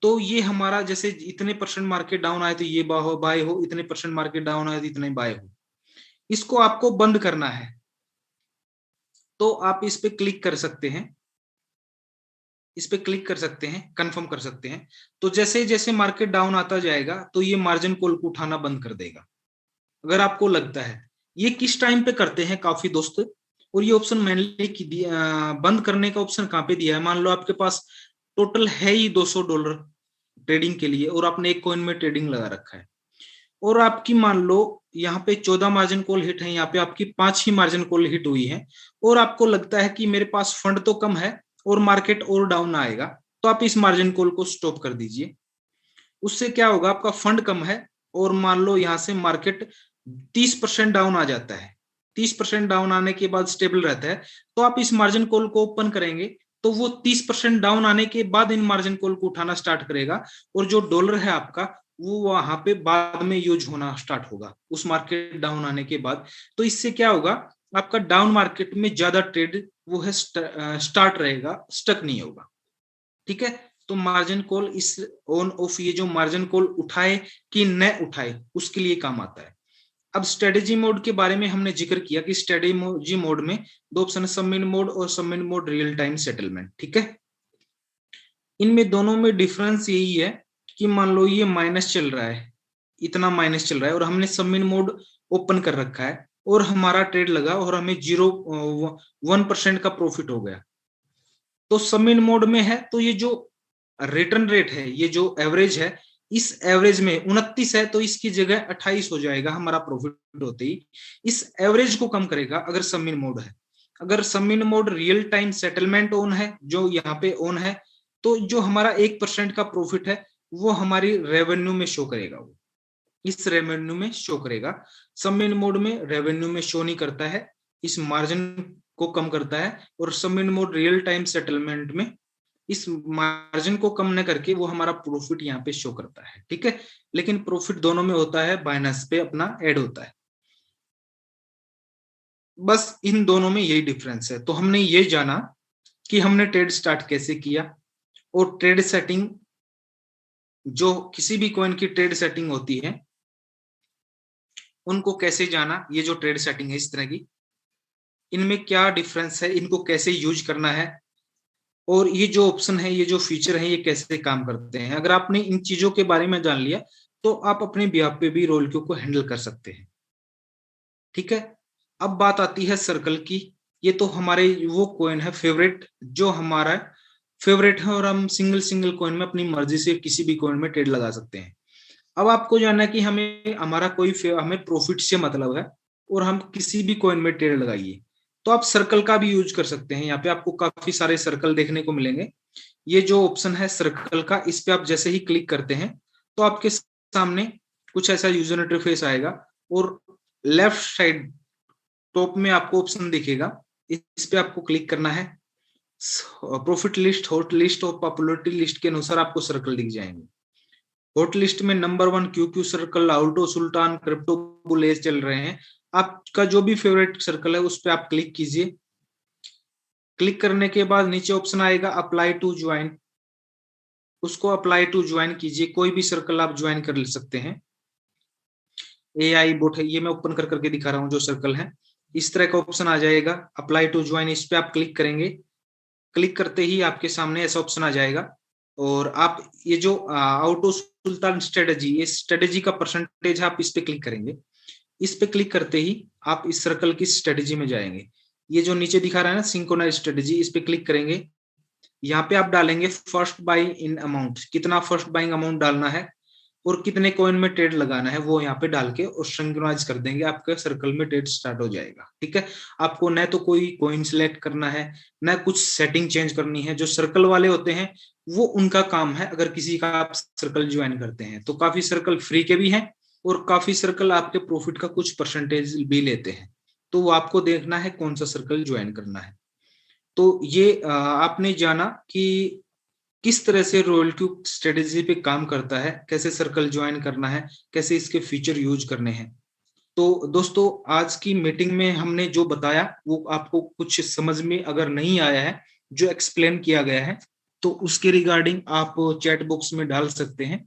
तो ये हमारा जैसे इतने % मार्केट डाउन आए तो ये बाय हो, इतने % मार्केट डाउन आए तो इतने बाय हो। इसको आपको बंद करना है तो आप इस पे क्लिक कर सकते हैं, इस पे क्लिक कर सकते हैं, कंफर्म कर सकते हैं। तो जैसे जैसे मार्केट डाउन आता जाएगा तो ये मार्जिन कॉल को उठाना बंद कर देगा, अगर आपको लगता है। ये किस टाइम पे करते हैं काफी दोस्त, और ये ऑप्शन मैंने बंद करने का ऑप्शन कहाँ पे दिया है। मान लो आपके पास टोटल है ही $200 ट्रेडिंग के लिए और आपने एक कॉइन में ट्रेडिंग लगा रखा है, और आपकी मान लो यहाँ पे 14 मार्जिन कॉल हिट है, यहाँ पे आपकी 5 ही मार्जिन कॉल हिट हुई है, और आपको लगता है कि मेरे पास फंड तो कम है और मार्केट और डाउन आएगा, तो आप इस मार्जिन कॉल को स्टॉप कर दीजिए। उससे क्या होगा, आपका फंड कम है और मान लो यहाँ से मार्केट 30% डाउन आ जाता है, 30% डाउन आने के बाद स्टेबल रहता है, तो आप इस मार्जिन कॉल को ओपन करेंगे तो वो 30% डाउन आने के बाद इन मार्जिन कॉल को उठाना स्टार्ट करेगा, और जो डॉलर है आपका वो वहां पे बाद में यूज होना स्टार्ट होगा उस मार्केट डाउन आने के बाद। तो इससे क्या होगा, आपका डाउन मार्केट में ज्यादा ट्रेड वो है स्टार्ट रहेगा, स्टक नहीं होगा। ठीक है, तो मार्जिन कॉल इस ऑन ऑफ, ये जो मार्जिन कॉल उठाए कि न उठाए उसके लिए काम आता है। अब स्ट्रेटेजी मोड के बारे में हमने जिक्र किया कि स्ट्रेटेजी मोड में 2 ऑप्शन है, सबमिट मोड और submit mode real time settlement. ठीक है, इनमें दोनों में डिफरेंस यही है कि मान लो ये माइनस चल रहा है, इतना माइनस चल रहा है और हमने सबमिट मोड ओपन कर रखा है और हमारा ट्रेड लगा और हमें 1% का प्रॉफिट हो गया, तो सबमिट मोड में है तो ये जो रिटर्न रेट है, ये जो एवरेज है, इस एवरेज में 29 है तो इसकी जगह 28 हो जाएगा हमारा प्रॉफिट होते ही। इस एवरेज को कम करेगा अगर सबमिट मोड है। अगर submit mode real time settlement on है, जो यहाँ पे ऑन है, तो जो हमारा 1% का प्रॉफिट है वो हमारी रेवेन्यू में शो करेगा, वो इस रेवेन्यू में शो करेगा। सबमिट मोड में रेवेन्यू में शो नहीं करता है, इस मार्जिन को कम करता है, और submit mode real time settlement में इस मार्जिन को कम न करके वो हमारा प्रॉफिट यहाँ पे शो करता है। ठीक है, लेकिन प्रॉफिट दोनों में होता है, बाइनेंस पे अपना ऐड होता है। बस इन दोनों में यही डिफरेंस है। तो हमने ये जाना कि हमने ट्रेड स्टार्ट कैसे किया, और ट्रेड सेटिंग, जो किसी भी कॉइन की ट्रेड सेटिंग होती है उनको कैसे जाना, ये जो ट्रेड सेटिंग है इस तरह की, इनमें क्या डिफरेंस है, इनको कैसे यूज करना है, और ये जो ऑप्शन है, ये जो फीचर है, ये कैसे काम करते हैं। अगर आपने इन चीजों के बारे में जान लिया तो आप अपने बिहाफ पे भी रोल क्यू को हैंडल कर सकते हैं। ठीक है, अब बात आती है सर्कल की। ये तो हमारे वो कॉइन है फेवरेट, जो हमारा फेवरेट है, और हम सिंगल सिंगल कॉइन में अपनी मर्जी से किसी भी कॉइन में ट्रेड लगा सकते हैं। अब आपको जानना है कि हमें हमारा हमें प्रॉफिट से मतलब है और हम किसी भी कॉइन में ट्रेड लगाइए, तो आप सर्कल का भी यूज कर सकते हैं। यहाँ पे आपको काफी सारे सर्कल देखने को मिलेंगे। ये जो ऑप्शन है सर्कल का, इस पे आप जैसे ही क्लिक करते हैं तो आपके सामने कुछ ऐसा यूजर इंटरफेस आएगा, और लेफ्ट साइड टॉप में आपको ऑप्शन दिखेगा, इस पे आपको क्लिक करना है। प्रॉफिट लिस्ट, हॉट लिस्ट और पॉपुलरिटी लिस्ट के अनुसार आपको सर्कल दिख जाएंगे। हॉट लिस्ट में नंबर 1 क्यूक्यू सर्कल, आउटो सुल्तान, क्रिप्टो बुलेस चल रहे हैं। आपका जो भी फेवरेट सर्कल है उस पर आप क्लिक कीजिए। क्लिक करने के बाद नीचे ऑप्शन आएगा अप्लाई टू ज्वाइन, उसको अप्लाई टू ज्वाइन कीजिए। कोई भी सर्कल आप ज्वाइन कर सकते हैं। AI बोट है, ये मैं ओपन कर करके दिखा रहा हूँ जो सर्कल है। इस तरह का ऑप्शन आ जाएगा अप्लाई टू ज्वाइन, इस पे आप क्लिक करेंगे। क्लिक करते ही आपके सामने ऐसा ऑप्शन आ जाएगा, और आप ये जो आउटो सुल्तान स्ट्रेटेजी, ये स्ट्रेटेजी का परसेंटेज है, आप इस पे क्लिक करेंगे। इस पे क्लिक करते ही आप इस सर्कल की स्ट्रेटेजी में जाएंगे। ये जो नीचे दिखा रहा है ना सिंक्रोनाइज स्ट्रेटेजी, इस पे क्लिक करेंगे। यहाँ पे आप डालेंगे फर्स्ट बाइंग इन अमाउंट, कितना फर्स्ट बाइंग अमाउंट डालना है। और कितने कॉइन में ट्रेड लगाना है वो यहाँ पे डाल के और सिंक्रोनाइज कर देंगे, आपका सर्कल में ट्रेड स्टार्ट हो जाएगा। ठीक है, आपको न तो कोई कॉइन सिलेक्ट करना है, न कुछ सेटिंग चेंज करनी है। जो सर्कल वाले होते हैं वो उनका काम है। अगर किसी का आप सर्कल ज्वाइन करते हैं तो काफी सर्कल फ्री के भी हैं और काफी सर्कल आपके प्रॉफिट का कुछ परसेंटेज भी लेते हैं। तो वो आपको देखना है कौन सा सर्कल ज्वाइन करना है। तो ये आपने जाना कि किस तरह से रॉयल क्यूब स्ट्रेटेजी पे काम करता है, कैसे सर्कल ज्वाइन करना है, कैसे इसके फीचर यूज करने हैं। तो दोस्तों आज की मीटिंग में हमने जो बताया वो आपको कुछ समझ में अगर नहीं आया है, जो एक्सप्लेन किया गया है, तो उसके रिगार्डिंग आप चैट बॉक्स में डाल सकते हैं।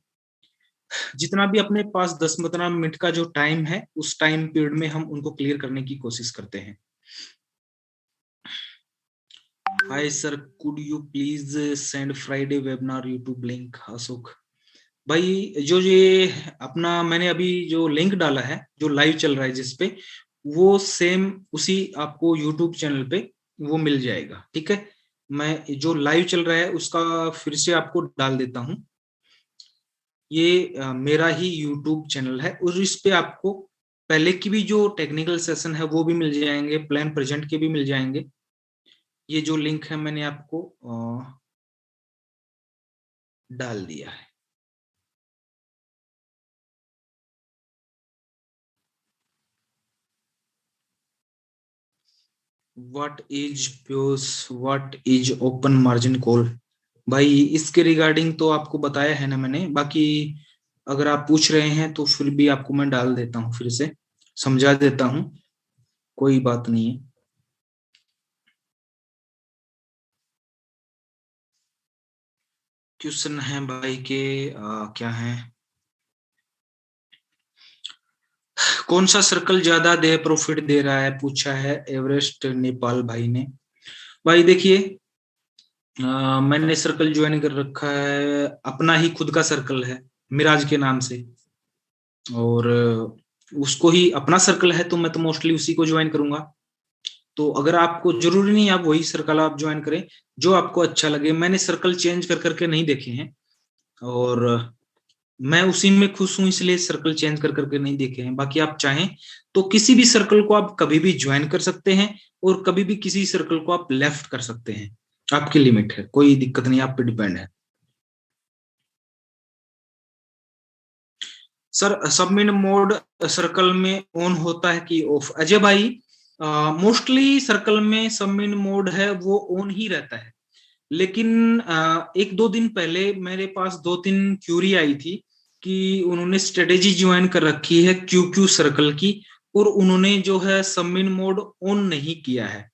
जितना भी अपने पास 10-15 मिनट का जो टाइम है उस टाइम पीरियड में हम उनको क्लियर करने की कोशिश करते हैं। Hi sir, could you please send Friday webinar YouTube link? Ashok भाई, जो ये अपना मैंने अभी जो लिंक डाला है जो लाइव चल रहा है जिसपे, वो सेम उसी आपको यूट्यूब चैनल पे वो मिल जाएगा। ठीक है, मैं जो लाइव चल रहा है उसका फिर से आपको डाल देता हूँ। ये मेरा ही यूट्यूब चैनल है और इस पे आपको पहले की भी जो टेक्निकल सेशन है वो भी मिल जाएंगे, प्लान प्रेजेंट के भी मिल जाएंगे। ये जो लिंक है मैंने आपको डाल दिया है। व्हाट इज प्योस, what is open margin call? भाई इसके रिगार्डिंग तो आपको बताया है ना मैंने, बाकी अगर आप पूछ रहे हैं तो फिर भी आपको मैं डाल देता हूँ, फिर से समझा देता हूँ, कोई बात नहीं है। क्वेश्चन है भाई के क्या है, कौन सा सर्कल ज्यादा दे प्रॉफिट दे रहा है, पूछा है एवरेस्ट नेपाल भाई ने। भाई देखिए, मैंने सर्कल ज्वाइन कर रखा है, अपना ही खुद का सर्कल है मिराज के नाम से, और उसको ही अपना सर्कल है तो मैं तो मोस्टली उसी को ज्वाइन करूंगा। तो अगर आपको जरूरी नहीं आप वही सर्कल आप ज्वाइन करें, जो आपको अच्छा लगे। मैंने सर्कल चेंज कर करके नहीं देखे हैं और मैं उसी में खुश हूं, इसलिए सर्कल चेंज कर करके नहीं देखे हैं। बाकी आप चाहें तो किसी भी सर्कल को आप कभी भी ज्वाइन कर सकते हैं और कभी भी किसी सर्कल को आप लेफ्ट कर सकते हैं, आपकी लिमिट है, कोई दिक्कत नहीं, आप पे डिपेंड है। सर सबमिट मोड सर्कल में ऑन होता है कि ऑफ? अजय भाई, मोस्टली सर्कल में सबमिट मोड है वो ऑन ही रहता है, लेकिन 1-2 दिन पहले मेरे पास 2-3 क्यूरी आई थी कि उन्होंने स्ट्रेटेजी ज्वाइन कर रखी है क्यू क्यू सर्कल की और उन्होंने जो है सबमिट मोड ऑन नहीं किया है,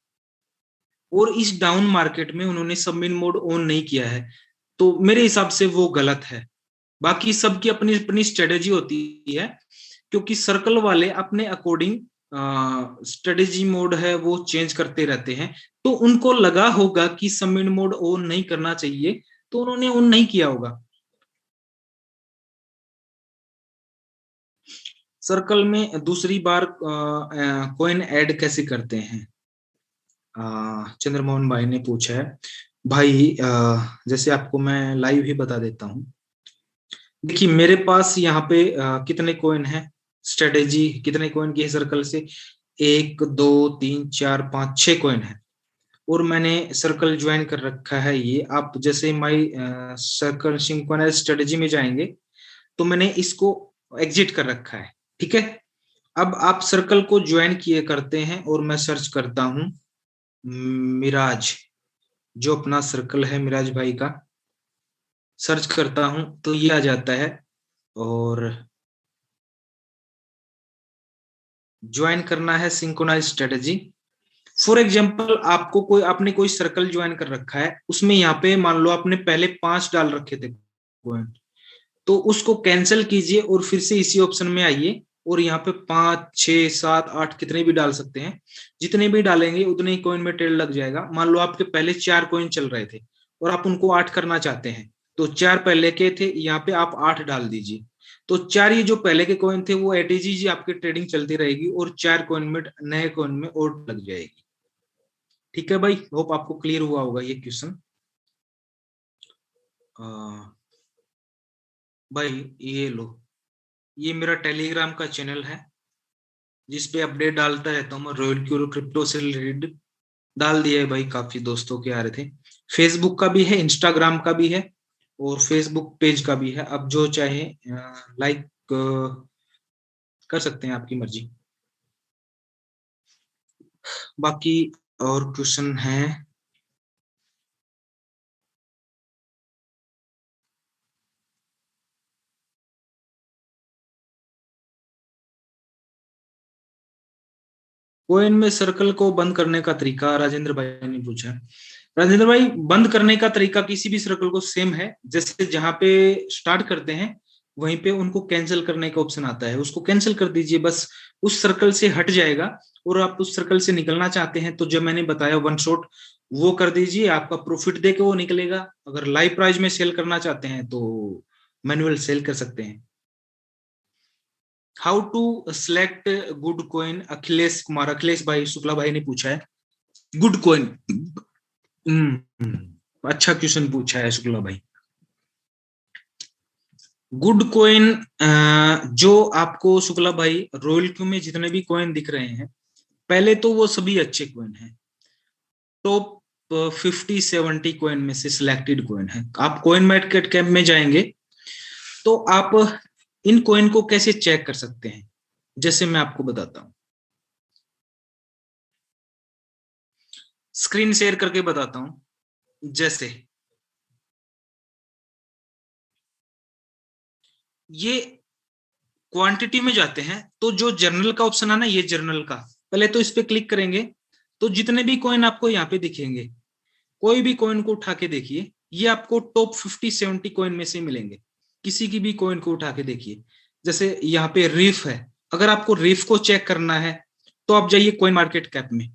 और इस डाउन मार्केट में उन्होंने सबमिट मोड ऑन नहीं किया है। तो मेरे हिसाब से वो गलत है। बाकी सबकी अपनी अपनी स्ट्रेटेजी होती है, क्योंकि सर्कल वाले अपने अकॉर्डिंग स्ट्रेटेजी मोड है वो चेंज करते रहते हैं। तो उनको लगा होगा कि सबमिट मोड ऑन नहीं करना चाहिए, तो उन्होंने ऑन नहीं किया होगा। सर्कल में दूसरी बार कॉइन ऐड कैसे करते हैं, चंद्रमोहन भाई ने पूछा है। भाई जैसे आपको मैं लाइव ही बता देता हूँ। देखिए मेरे पास यहाँ पे कितने कॉइन है, स्ट्रेटेजी कितने कॉइन की है सर्कल से, 1 2 3 4 5 6 कॉइन है और मैंने सर्कल ज्वाइन कर रखा है। ये आप जैसे माई सर्कल सिंक्रोनाइज स्ट्रेटेजी में जाएंगे तो मैंने इसको एग्जिट कर रखा है। ठीक है, अब आप सर्कल को ज्वाइन किए करते हैं और मैं सर्च करता हूं मिराज, जो अपना सर्कल है मिराज भाई का, सर्च करता हूं तो ये आ जाता है और ज्वाइन करना है सिंक्रोनाइज स्ट्रेटेजी। फॉर एग्जाम्पल आपको कोई आपने कोई सर्कल ज्वाइन कर रखा है, उसमें यहाँ पे मान लो आपने पहले 5 डाल रखे थे पॉइंट, तो उसको कैंसिल कीजिए और फिर से इसी ऑप्शन में आइए और यहाँ पे 5 6 7 8 कितने भी डाल सकते हैं। जितने भी डालेंगे उतने ही कॉइन में ट्रेड लग जाएगा। मान लो आपके पहले 4 कॉइन चल रहे थे और आप उनको 8 करना चाहते हैं, तो 4 पहले के थे, यहाँ पे आप 8 डाल दीजिए। तो 4 ये जो पहले के कॉइन थे वो एटीजी जी आपकी ट्रेडिंग चलती रहेगी और 4 कॉइन में नए कॉइन में और लग जाएगी। ठीक है भाई, होप आपको क्लियर हुआ होगा ये क्वेश्चन। भाई ये लो, ये मेरा टेलीग्राम का चैनल है जिसपे अपडेट डालता रहता हूँ मैं, रॉयल क्यूरो क्रिप्टो से रिलेटेड। डाल दिया है भाई, काफी दोस्तों के आ रहे थे। फेसबुक का भी है, इंस्टाग्राम का भी है, और फेसबुक पेज का भी है। अब जो चाहे लाइक कर सकते हैं, आपकी मर्जी। बाकी और क्वेश्चन है? कोइन में सर्कल को बंद करने का तरीका राजेंद्र भाई ने पूछा है। राजेंद्र भाई, बंद करने का तरीका किसी भी सर्कल को सेम है। जैसे जहां पे स्टार्ट करते हैं वहीं पे उनको कैंसिल करने का ऑप्शन आता है, उसको कैंसिल कर दीजिए बस। उस सर्कल से हट जाएगा। और आप उस सर्कल से निकलना चाहते हैं तो जो मैंने बताया वन शॉट, वो कर दीजिए, आपका प्रॉफिट दे के वो निकलेगा। अगर लाइव प्राइस में सेल करना चाहते हैं तो मैनुअल सेल कर सकते हैं। How to select good coin, Akhilesh Kumar, Akhilesh भाई शुक्ला भाई ने पूछा है। गुड कॉइन, अच्छा क्वेश्चन पूछा है शुक्ला भाई। गुड कॉइन, जो आपको शुक्ला भाई रॉयल क्यू में जितने भी कॉइन दिख रहे हैं, पहले तो वो सभी अच्छे कॉइन हैं। टॉप 50-70 कॉइन में से सिलेक्टेड कॉइन है। आप कॉइन मार्केट कैप में जाएंगे तो आप इन कॉइन को कैसे चेक कर सकते हैं, जैसे मैं आपको बताता हूं, स्क्रीन शेयर करके बताता हूं। जैसे ये क्वांटिटी में जाते हैं तो जो जर्नल का ऑप्शन है ना, ये जर्नल का, पहले तो इस पे क्लिक करेंगे तो जितने भी कॉइन आपको यहाँ पे दिखेंगे, कोई भी कॉइन को उठा के देखिए, ये आपको टॉप 50-70 कॉइन में से मिलेंगे। किसी की भी कॉइन को उठा के देखिए। जैसे यहाँ पे रीफ है, अगर आपको रीफ को चेक करना है तो आप जाइए कॉइन मार्केट कैप में।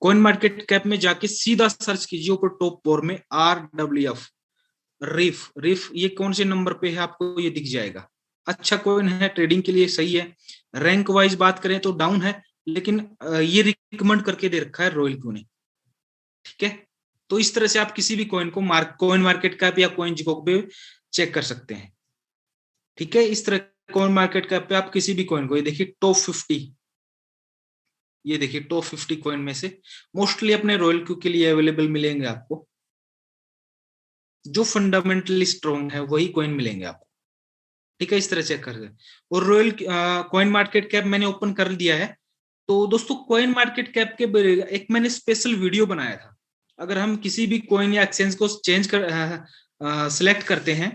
कॉइन मार्केट कैप में जाके सीधा सर्च कीजिए ऊपर टॉप फोर में RWF, रीफ। रीफ ये कौन से नंबर पे है आपको ये दिख जाएगा। अच्छा कॉइन है, ट्रेडिंग के लिए सही है। रैंक वाइज बात करें तो डाउन है, लेकिन ये रिकमेंड करके दे रखा है रॉयल क्यू ने। ठीक है, तो इस तरह से आप किसी भी कॉइन को कॉइन मार्केट कैप या कॉइन जिकोक पे चेक कर सकते हैं। ठीक है, इस तरह कॉइन मार्केट कैप पे आप किसी भी कॉइन को, ये देखिए टॉप 50, ये देखिए टॉप 50 कॉइन में से मोस्टली अपने रॉयल क्यू के लिए अवेलेबल मिलेंगे आपको। जो फंडामेंटली स्ट्रॉन्ग है वही कॉइन मिलेंगे आपको। ठीक है, इस तरह चेक कर। और रॉयल कॉइन मार्केट कैप मैंने ओपन कर दिया है। तो दोस्तों कॉइन मार्केट कैप के एक मैंने स्पेशल वीडियो बनाया था। अगर हम किसी भी कॉइन या एक्सचेंज को चेंज कर सिलेक्ट करते हैं,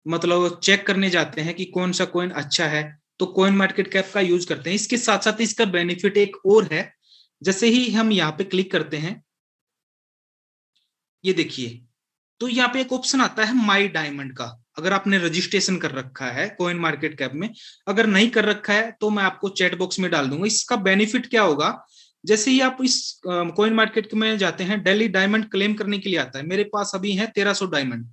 मतलब चेक करने जाते हैं कि कौन सा कॉइन अच्छा है, तो कॉइन मार्केट कैप का यूज करते हैं। इसके साथ साथ इसका बेनिफिट एक और है। जैसे ही हम यहाँ पे क्लिक करते हैं, ये देखिए, तो यहाँ पे एक ऑप्शन आता है माई डायमंड का। अगर आपने रजिस्ट्रेशन कर रखा है कॉइन मार्केट कैप में, अगर नहीं कर रखा है तो मैं आपको चैट बॉक्स में डाल दूंगा। इसका बेनिफिट क्या होगा, जैसे ही आप इस कॉइन मार्केट में जाते हैं, डेली डायमंड क्लेम करने के लिए आता है। मेरे पास अभी है 1300 डायमंड,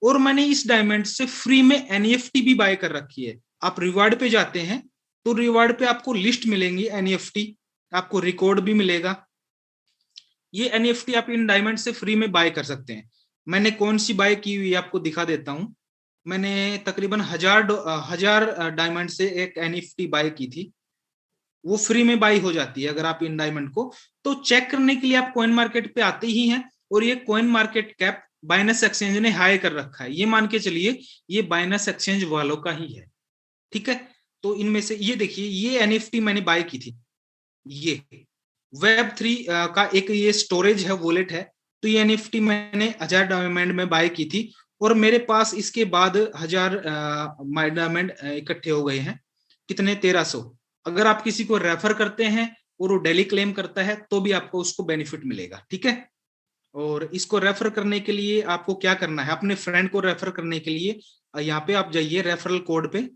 और मैंने इस डायमंड से फ्री में एनईएफटी भी बाय कर रखी है। आप रिवार्ड पे जाते हैं तो रिवार्ड पे आपको लिस्ट मिलेंगी एनईएफटी, आपको रिकॉर्ड भी मिलेगा। ये एनईएफटी आप इन डायमंड से फ्री में बाय कर सकते हैं। मैंने कौन सी बाय की हुई आपको दिखा देता हूं। मैंने तकरीबन हजार डायमंड से एक एनईएफटी बाय की थी। वो फ्री में बाई हो जाती है अगर आप इन डायमंड को। तो चेक करने के लिए आप कॉइन मार्केट पे आते ही हैं, और ये coin market cap Binance exchange ने हाई कर रखा है। ये मान के चलिए ये बाइनेंस एक्सचेंज वालों का ही है। ठीक है, तो इनमें से ये देखिए, ये एनईएफटी मैंने बाय की थी। ये Web3 का एक ये स्टोरेज है, वॉलेट है। तो ये एनएफटी मैंने 1000 डायमंड में बाय की थी, और मेरे पास इसके बाद 1000 डायमंड इकट्ठे हो गए हैं। कितने? 1300। अगर आप किसी को रेफर करते हैं और वो डेली क्लेम करता है तो भी आपको उसको बेनिफिट मिलेगा। ठीक है, और इसको रेफर करने के लिए आपको क्या करना है, अपने फ्रेंड को रेफर करने के लिए यहाँ पे आप जाइए रेफरल कोड पे।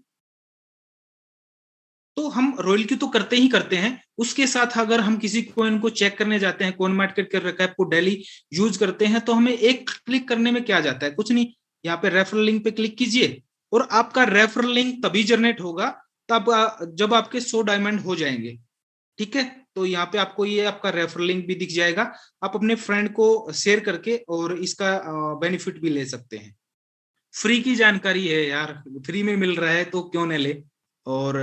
तो हम रॉयल की तो करते ही करते हैं, उसके साथ अगर हम किसी कॉइन को चेक करने जाते हैं, कॉइन मार्केट कर रखा है आपको, डेली यूज करते हैं, तो हमें एक क्लिक करने में क्या जाता है, कुछ नहीं। यहाँ पे रेफरल लिंक पे क्लिक कीजिए, और आपका रेफरल लिंक तभी जनरेट होगा तब जब आपके 100 डायमंड हो जाएंगे। ठीक है, तो यहाँ पे आपको ये आपका रेफरल लिंक भी दिख जाएगा। आप अपने फ्रेंड को शेयर करके और इसका बेनिफिट भी ले सकते हैं। फ्री की जानकारी है यार, फ्री में मिल रहा है तो क्यों न ले। और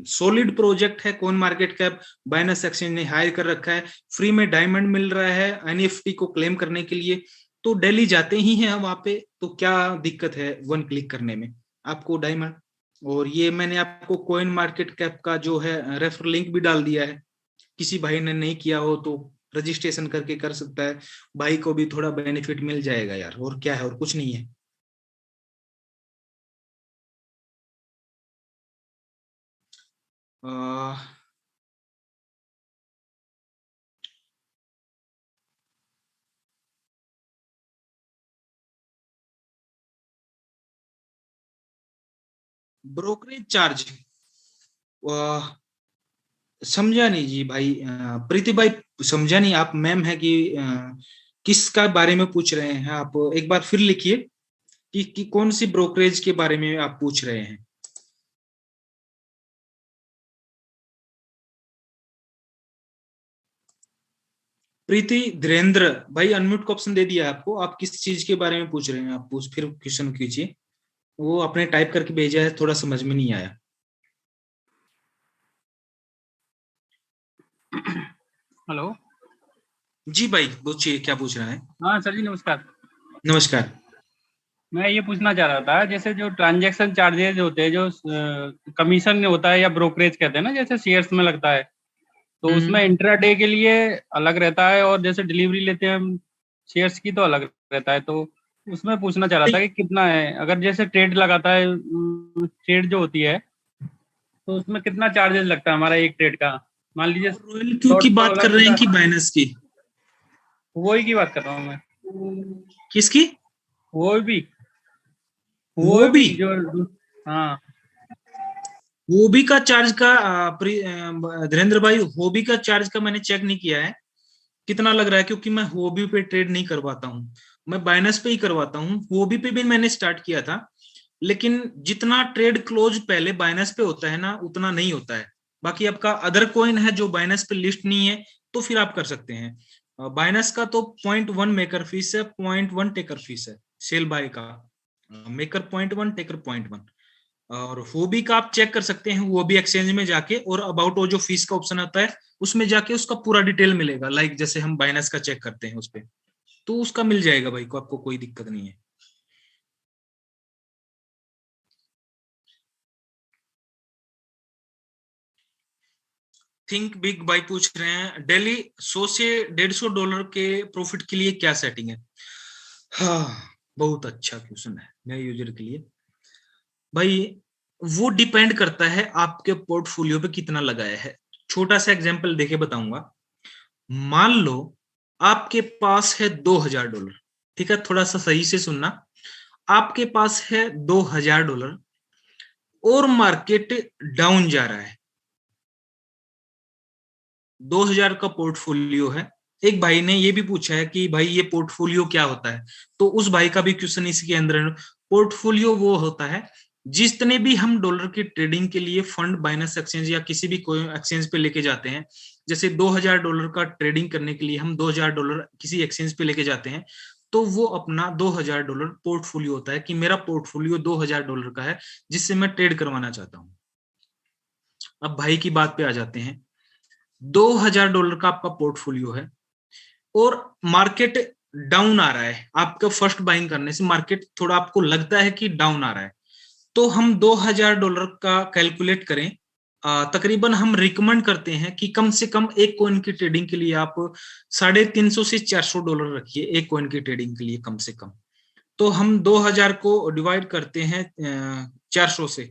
सॉलिड प्रोजेक्ट है, coin market cap Binance exchange ने हायर कर रखा है, फ्री में डायमंड मिल रहा है एनएफटी को क्लेम करने के लिए, तो डेली जाते ही हैं हम वहां पे, तो क्या दिक्कत है वन क्लिक करने में आपको डायमंड। और ये मैंने आपको कॉइन मार्केट कैप का जो है रेफर लिंक भी डाल दिया है, किसी भाई ने नहीं किया हो तो रजिस्ट्रेशन करके कर सकता है, भाई को भी थोड़ा बेनिफिट मिल जाएगा यार, और क्या है, और कुछ नहीं है। ब्रोकरेज चार्ज समझा नहीं जी भाई, प्रीति भाई समझा नहीं, आप मैम है कि किसका बारे में पूछ रहे हैं आप, एक बार फिर लिखिए कि कौन सी ब्रोकरेज के बारे में आप पूछ रहे हैं। प्रीति धीरेन्द्र भाई अनम्यूट का ऑप्शन दे दिया आपको, आप किस चीज के बारे में पूछ रहे हैं, आप पूछ फिर क्वेश्चन कीजिए, वो आपने टाइप करके भेजा है, थोड़ा समझ में नहीं आया। हेलो जी भाई पूछिए, क्या पूछ रहा है। हाँ सर जी नमस्कार। नमस्कार। मैं ये पूछना चाह रहा था, जैसे जो ट्रांजैक्शन चार्जेज होते हैं, जो कमीशन होता है या ब्रोकरेज कहते हैं ना, जैसे शेयर्स में लगता है, तो उसमें इंट्राडे के लिए अलग रहता है और जैसे डिलीवरी लेते हैं हम शेयर्स की तो अलग रहता है। तो उसमें पूछना चाह रहा था कि कितना है, अगर जैसे ट्रेड लगाता है, ट्रेड जो होती है तो उसमें कितना चार्जेस लगता है हमारा एक ट्रेड का, मान लीजिए रॉयल क्यू की बात कर $100 रहे हैं का। कि बाइनेंस की। वही की बात कर रहा हूँ मैं। किसकी। वो भी वो भी जो हाँ हॉबी का चार्ज का धीरेन्द्र भाई, हॉबी का चार्ज का मैंने चेक नहीं किया है कितना लग रहा है, क्योंकि मैं हॉबी पे ट्रेड नहीं करवाता हूँ, मैं बाइनेंस पे ही करवाता हूँ। हॉबी पे भी मैंने स्टार्ट किया था, लेकिन जितना ट्रेड क्लोज पहले बाइनेंस पे होता है ना, उतना नहीं होता है। बाकी आपका अदर कॉइन है जो बाइनेंस पे लिस्ट नहीं है, तो फिर आप कर सकते हैं। बाइनेंस का तो 0.1 मेकर फीस है, 0.1 टेकर फीस है, सेल बाय का मेकर 0.1 टेकर 0.1। और वो भी का आप चेक कर सकते हैं, वो भी एक्सचेंज में जाके, और अबाउट वो जो फीस का ऑप्शन आता है उसमें जाके उसका पूरा डिटेल मिलेगा, लाइक जैसे हम बाइनेंस का चेक करते हैं उस पे, तो उसका मिल जाएगा भाई को, आपको कोई दिक्कत नहीं है। थिंक बिग भाई पूछ रहे हैं डेली 100 से $150 के प्रॉफिट के लिए क्या सेटिंग है। हाँ, बहुत अच्छा क्वेश्चन है नए यूजर के लिए भाई। वो डिपेंड करता है आपके पोर्टफोलियो पे कितना लगाया है। छोटा सा एग्जांपल देके बताऊंगा। मान लो आपके पास है $2000, ठीक है, थोड़ा सा सही से सुनना। आपके पास है $2000 और मार्केट डाउन जा रहा है, 2000 का पोर्टफोलियो है। एक भाई ने ये भी पूछा है कि भाई ये पोर्टफोलियो क्या होता है, तो उस भाई का भी क्वेश्चन इसके अंदर है। पोर्टफोलियो वो होता है जितने भी हम डॉलर की ट्रेडिंग के लिए फंड बाइनेंस एक्सचेंज या किसी भी कोई एक्सचेंज पे लेके जाते हैं, जैसे $2000 का ट्रेडिंग करने के लिए हम $2000 किसी एक्सचेंज पे लेके जाते हैं, तो वो अपना $2000 पोर्टफोलियो होता है कि मेरा पोर्टफोलियो $2000 का है जिससे मैं ट्रेड करवाना चाहता हूँ। अब भाई की बात पे आ जाते हैं। $2000 का आपका पोर्टफोलियो है और मार्केट डाउन आ रहा है, आपका फर्स्ट बाइंग करने से मार्केट थोड़ा आपको लगता है कि डाउन आ रहा है, तो हम $2000 का कैलकुलेट करें। तकरीबन हम रिकमेंड करते हैं कि कम से कम एक कॉइन की ट्रेडिंग के लिए आप $350 से $400 रखिए, एक कॉइन की ट्रेडिंग के लिए कम से कम। तो हम 2000 को डिवाइड करते हैं 400 से,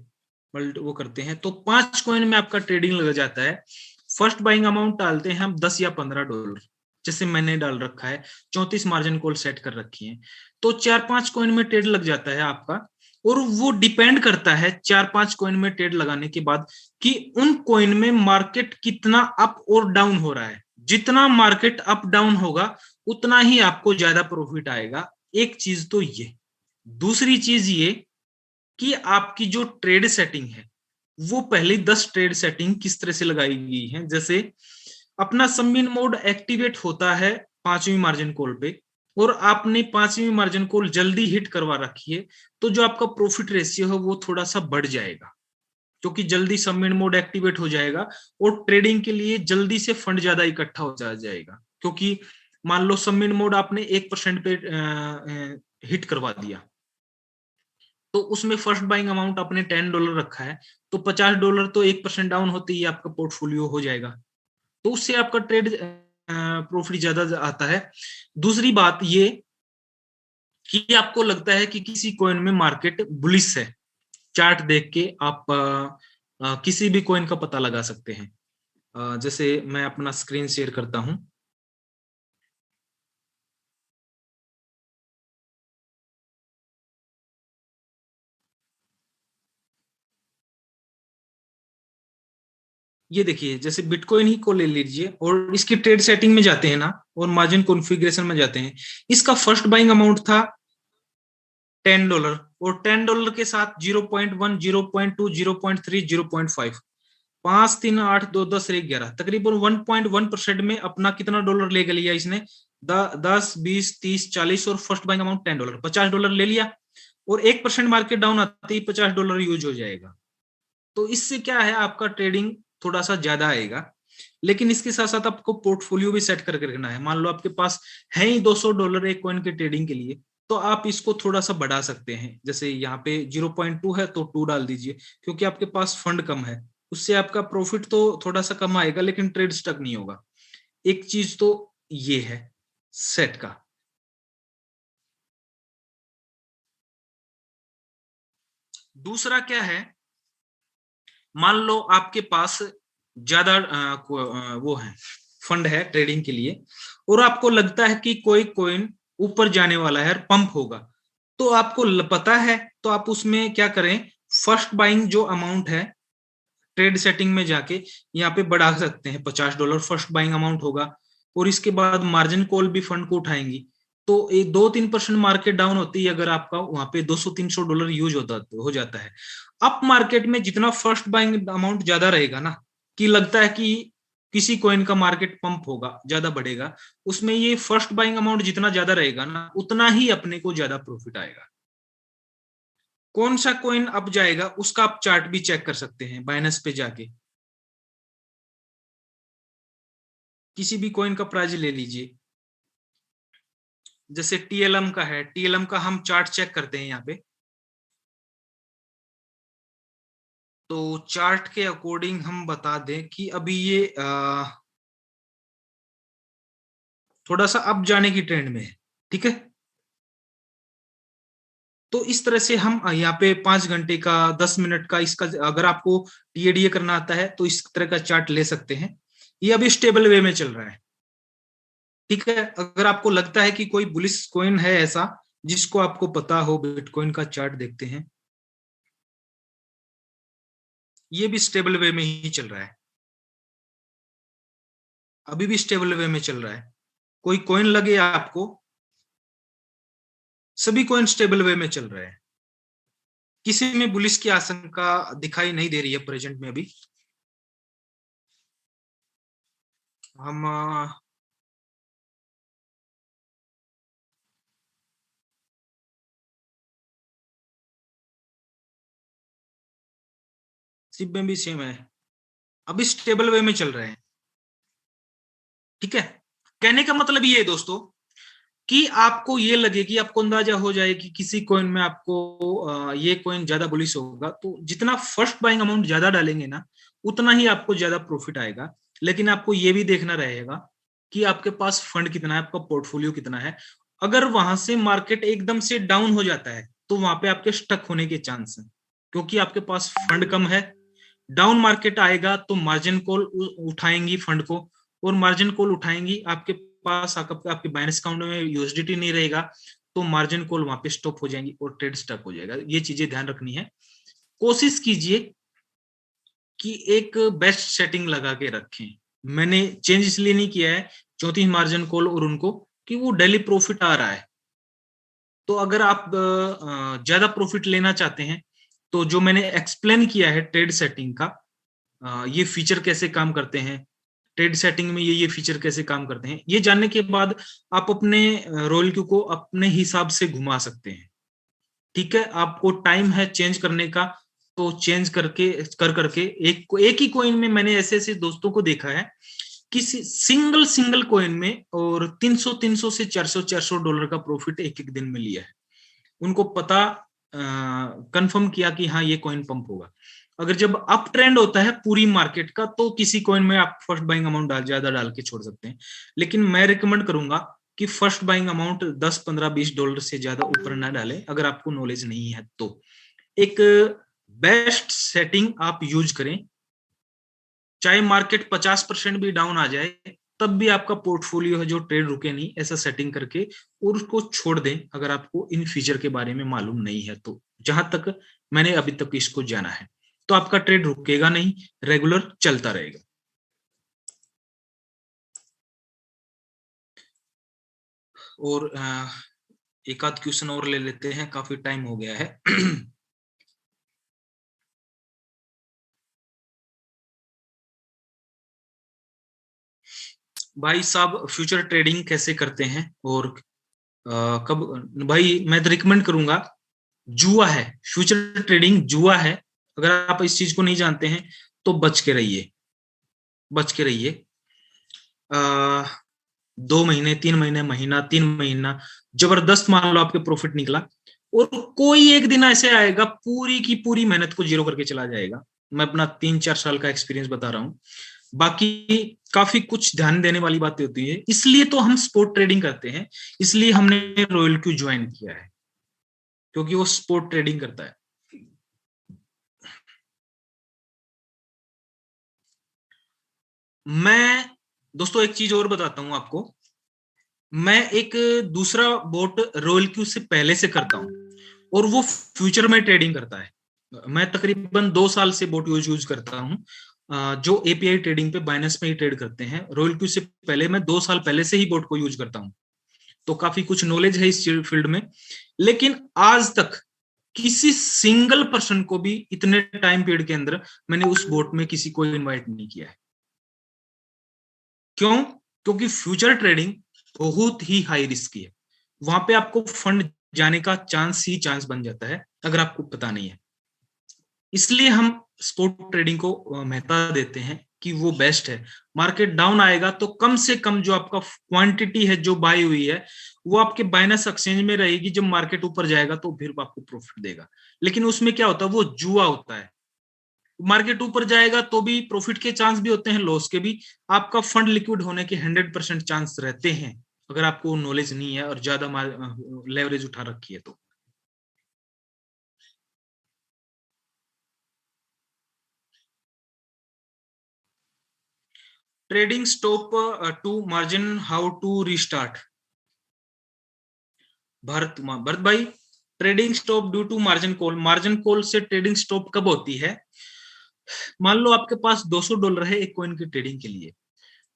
वो करते हैं तो 5 कॉइन में आपका ट्रेडिंग लग जाता है। फर्स्ट बाइंग अमाउंट डालते हैं हम $10 या $15, जैसे मैंने डाल रखा है, 34 मार्जिन कॉल सेट कर रखी है, तो 4-5 कॉइन में ट्रेड लग जाता है आपका। और वो डिपेंड करता है 4-5 कॉइन में ट्रेड लगाने के बाद कि उन कॉइन में मार्केट कितना अप और डाउन हो रहा है। जितना मार्केट अप डाउन होगा उतना ही आपको ज्यादा प्रॉफिट आएगा, एक चीज तो ये। दूसरी चीज ये कि आपकी जो ट्रेड सेटिंग है वो पहले 10 ट्रेड सेटिंग किस तरह से लगाई गई है। जैसे अपना सबमिन मोड एक्टिवेट होता है 5वीं मार्जिन कॉल पे, और आपने 5वीं मार्जिन कॉल जल्दी हिट करवा रखी है, तो जो आपका प्रॉफिट रेशियो है वो थोड़ा सा बढ़ जाएगा, क्योंकि जल्दी सबमिट मोड एक्टिवेट हो जाएगा और ट्रेडिंग के लिए जल्दी से फंड ज्यादा इकट्ठा हो जाएगा। क्योंकि मान लो सबमिट मोड आपने 1% पे हिट करवा दिया, तो उसमें फर्स्ट बाइंग अमाउंट आपने $10 रखा है, तो $50 तो 1% डाउन होते ही आपका पोर्टफोलियो हो जाएगा, तो उससे आपका ट्रेड प्रॉफिट ज्यादा आता है। दूसरी बात ये कि आपको लगता है कि किसी कॉइन में मार्केट बुलिश है, चार्ट देख के आप किसी भी कॉइन का पता लगा सकते हैं। जैसे मैं अपना स्क्रीन शेयर करता हूं। ये देखिए, जैसे बिटकॉइन ही को ले लीजिए और इसकी ट्रेड सेटिंग में जाते हैं ना, और मार्जिन कॉन्फ़िगरेशन में जाते हैं, इसका फर्स्ट बाइंग अमाउंट था $10, और $10 के साथ 0.1, 0.2, 0.3, 0.5, 5, 3, 8, 2, 10, 1, 11, तकरीबन 1.1% में अपना कितना डॉलर ले लिया इसने, 10, 20, 30, 40, और फर्स्ट बाइंग अमाउंट $10, $50 ले लिया, और 1% मार्केट डाउन आते ही $50 यूज हो जाएगा। तो इससे क्या है, आपका ट्रेडिंग थोड़ा सा ज्यादा आएगा, लेकिन इसके साथ साथ आपको पोर्टफोलियो भी सेट करके रखना है। मान लो आपके पास है ही $200 एक कॉइन के ट्रेडिंग के लिए, तो आप इसको थोड़ा सा बढ़ा सकते हैं। जैसे यहाँ पे 0.2 है तो 2 डाल दीजिए, क्योंकि आपके पास फंड कम है, उससे आपका प्रॉफिट तो थोड़ा सा कम आएगा, लेकिन ट्रेड स्टक नहीं होगा। एक चीज तो ये है सेट का। दूसरा क्या है, मान लो आपके पास ज्यादा वो है, फंड है ट्रेडिंग के लिए, और आपको लगता है कि कोई कॉइन ऊपर जाने वाला है और पंप होगा, तो आपको पता है, तो आप उसमें क्या करें, फर्स्ट बाइंग जो अमाउंट है ट्रेड सेटिंग में जाके यहाँ पे बढ़ा सकते हैं, $50 फर्स्ट बाइंग अमाउंट होगा, और इसके बाद मार्जिन कॉल भी फंड को उठाएंगी, तो 2-3% मार्केट डाउन होती है, अगर आपका वहां पे $200-300 यूज हो जाता है। अप मार्केट में जितना फर्स्ट बाइंग अमाउंट ज्यादा रहेगा ना, कि लगता है कि किसी कॉइन का मार्केट पंप होगा, ज्यादा बढ़ेगा, उसमें ये फर्स्ट बाइंग अमाउंट जितना ज्यादा रहेगा ना, उतना ही अपने को ज्यादा प्रॉफिट आएगा। कौन सा कॉइन अप जाएगा उसका आप चार्ट भी चेक कर सकते हैं बाइनेंस पे जाके। किसी भी कॉइन का प्राइस ले लीजिए, जैसे टीएलएम का है, टीएलएम का हम चार्ट चेक करते हैं यहाँ पे, तो चार्ट के अकॉर्डिंग हम बता दें कि अभी ये थोड़ा सा अप जाने की ट्रेंड में है, ठीक है। तो इस तरह से हम यहाँ पे 5 घंटे का, 10 मिनट का, इसका अगर आपको टीएडीए करना आता है तो इस तरह का चार्ट ले सकते हैं। ये अभी स्टेबल वे में चल रहा है, ठीक है। अगर आपको लगता है कि कोई बुलिश कॉइन है ऐसा जिसको आपको पता हो, बिटकॉइन का चार्ट देखते हैं, ये भी स्टेबल वे में ही चल रहा है, अभी भी स्टेबल वे में चल रहा है। कोई कॉइन लगे आपको, सभी कॉइन स्टेबल वे में चल रहे हैं, किसी में बुलिश की आशंका दिखाई नहीं दे रही है प्रेजेंट में अभी। हम सिप में भी सेम है, अभी स्टेबल वे में चल रहे हैं, ठीक है। कहने का मतलब ये है दोस्तों, कि आपको ये लगे कि आपको अंदाजा हो जाए कि किसी कॉइन में आपको ये कॉइन ज्यादा बुलिश होगा, तो जितना फर्स्ट बाइंग अमाउंट ज्यादा डालेंगे ना, उतना ही आपको ज्यादा प्रॉफिट आएगा। लेकिन आपको ये भी देखना रहेगा कि आपके पास फंड कितना है, आपका पोर्टफोलियो कितना है। अगर वहां से मार्केट एकदम से डाउन हो जाता है, तो वहां पे आपके स्टक होने के चांस है, क्योंकि आपके पास फंड कम है। डाउन मार्केट आएगा तो मार्जिन कॉल उठाएंगी फंड को, और मार्जिन कॉल उठाएंगी, आपके पास आपके बाइनेंस अकाउंट में यूएसडीटी नहीं रहेगा, तो मार्जिन कॉल वहां पे स्टॉप हो जाएंगी और ट्रेड स्टक हो जाएगा। ये चीजें ध्यान रखनी है। कोशिश कीजिए कि एक बेस्ट सेटिंग लगा के रखें। मैंने चेंज इसलिए नहीं किया है 34 मार्जिन कॉल और उनको, कि वो डेली प्रॉफिट आ रहा है। तो अगर आप ज्यादा प्रॉफिट लेना चाहते हैं, तो जो मैंने एक्सप्लेन किया है ट्रेड सेटिंग का, ये फीचर कैसे काम करते हैं, ट्रेड सेटिंग में ये फीचर कैसे काम करते हैं, ये जानने के बाद आप अपने रॉयल क्यू को अपने हिसाब से घुमा सकते हैं। ठीक है, आपको टाइम है चेंज करने का, तो चेंज करके एक ही कॉइन में मैंने ऐसे ऐसे दोस्तों को देखा है किसी सिंगल कॉइन में और 300 से 400 डॉलर का प्रॉफिट एक एक दिन में लिया है। उनको पता कंफर्म किया कि हाँ ये कॉइन पंप होगा। अगर जब अप ट्रेंड होता है पूरी मार्केट का, तो किसी कॉइन में आप फर्स्ट बाइंग अमाउंट ज्यादा डाल के छोड़ सकते हैं, लेकिन मैं रिकमेंड करूंगा कि फर्स्ट बाइंग अमाउंट 10, 15, 20 डॉलर से ज्यादा ऊपर ना डालें अगर आपको नॉलेज नहीं है तो। एक बेस्ट सेटिंग आप यूज करें, चाहे मार्केट 50% भी डाउन आ जाए तब भी आपका पोर्टफोलियो है जो ट्रेड रुके नहीं, ऐसा सेटिंग करके और उसको छोड़ दें अगर आपको इन फीचर के बारे में मालूम नहीं है तो। जहां तक मैंने अभी तक इसको जाना है, तो आपका ट्रेड रुकेगा नहीं, रेगुलर चलता रहेगा। और एक आध क्वेश्चन और ले लेते हैं, काफी टाइम हो गया है। भाई साहब फ्यूचर ट्रेडिंग कैसे करते हैं और कब? भाई मैं तो रिकमेंड करूंगा, जुआ है फ्यूचर ट्रेडिंग, जुआ है। अगर आप इस चीज को नहीं जानते हैं तो बच के रहिए, बच के रहिए। 2 महीने, 3 महीने, महीना, 3 महीना जबरदस्त मान लो आपके प्रॉफिट निकला, और कोई एक दिन ऐसे आएगा पूरी की पूरी मेहनत को जीरो करके चला जाएगा। मैं अपना 3-4 साल का एक्सपीरियंस बता रहा हूं। बाकी काफी कुछ ध्यान देने वाली बातें होती है, इसलिए तो हम स्पोर्ट ट्रेडिंग करते हैं, इसलिए हमने रॉयल क्यू ज्वाइन किया है, क्योंकि वो स्पोर्ट ट्रेडिंग करता है। मैं दोस्तों एक चीज और बताता हूं आपको, मैं एक दूसरा बोट रॉयल क्यू से पहले से करता हूं और वो फ्यूचर में ट्रेडिंग करता है। मैं तकरीबन 2 साल से बोट यूज करता हूं, जो एपीआई ट्रेडिंग पे बाइनेंस में ही ट्रेड करते हैं। रॉयल क्यू से पहले मैं 2 साल पहले से ही बोट को यूज करता हूं, तो काफी कुछ नॉलेज है इस फील्ड में। लेकिन आज तक किसी सिंगल पर्सन को भी इतने टाइम पीरियड के अंदर मैंने उस बोट में किसी को इनवाइट नहीं किया है। क्यों? क्योंकि फ्यूचर ट्रेडिंग बहुत ही हाई रिस्क है, वहां पे आपको फंड जाने का चांस ही चांस बन जाता है अगर आपको पता नहीं है। इसलिए हम स्पोर्ट ट्रेडिंग को महत्ता देते हैं कि वो बेस्ट है। मार्केट डाउन आएगा तो कम से कम जो आपका क्वांटिटी है जो बाई हुई है वो आपके बाइनेंस एक्सचेंज में रहेगी, जब मार्केट ऊपर जाएगा तो फिर आपको प्रॉफिट देगा। लेकिन उसमें क्या होता है, वो जुआ होता है। मार्केट ऊपर जाएगा तो भी प्रॉफिट के चांस भी होते हैं, लॉस के भी। आपका फंड लिक्विड होने के 100% चांस रहते हैं अगर आपको नॉलेज नहीं है और ज्यादा लेवरेज उठा रखी है तो। Trading stop to margin, how to restart? Bharat भाई, trading stop due to margin call, margin call से ट्रेडिंग स्टॉप कब होती है? मान लो आपके पास $200 है एक कॉइन की ट्रेडिंग के लिए,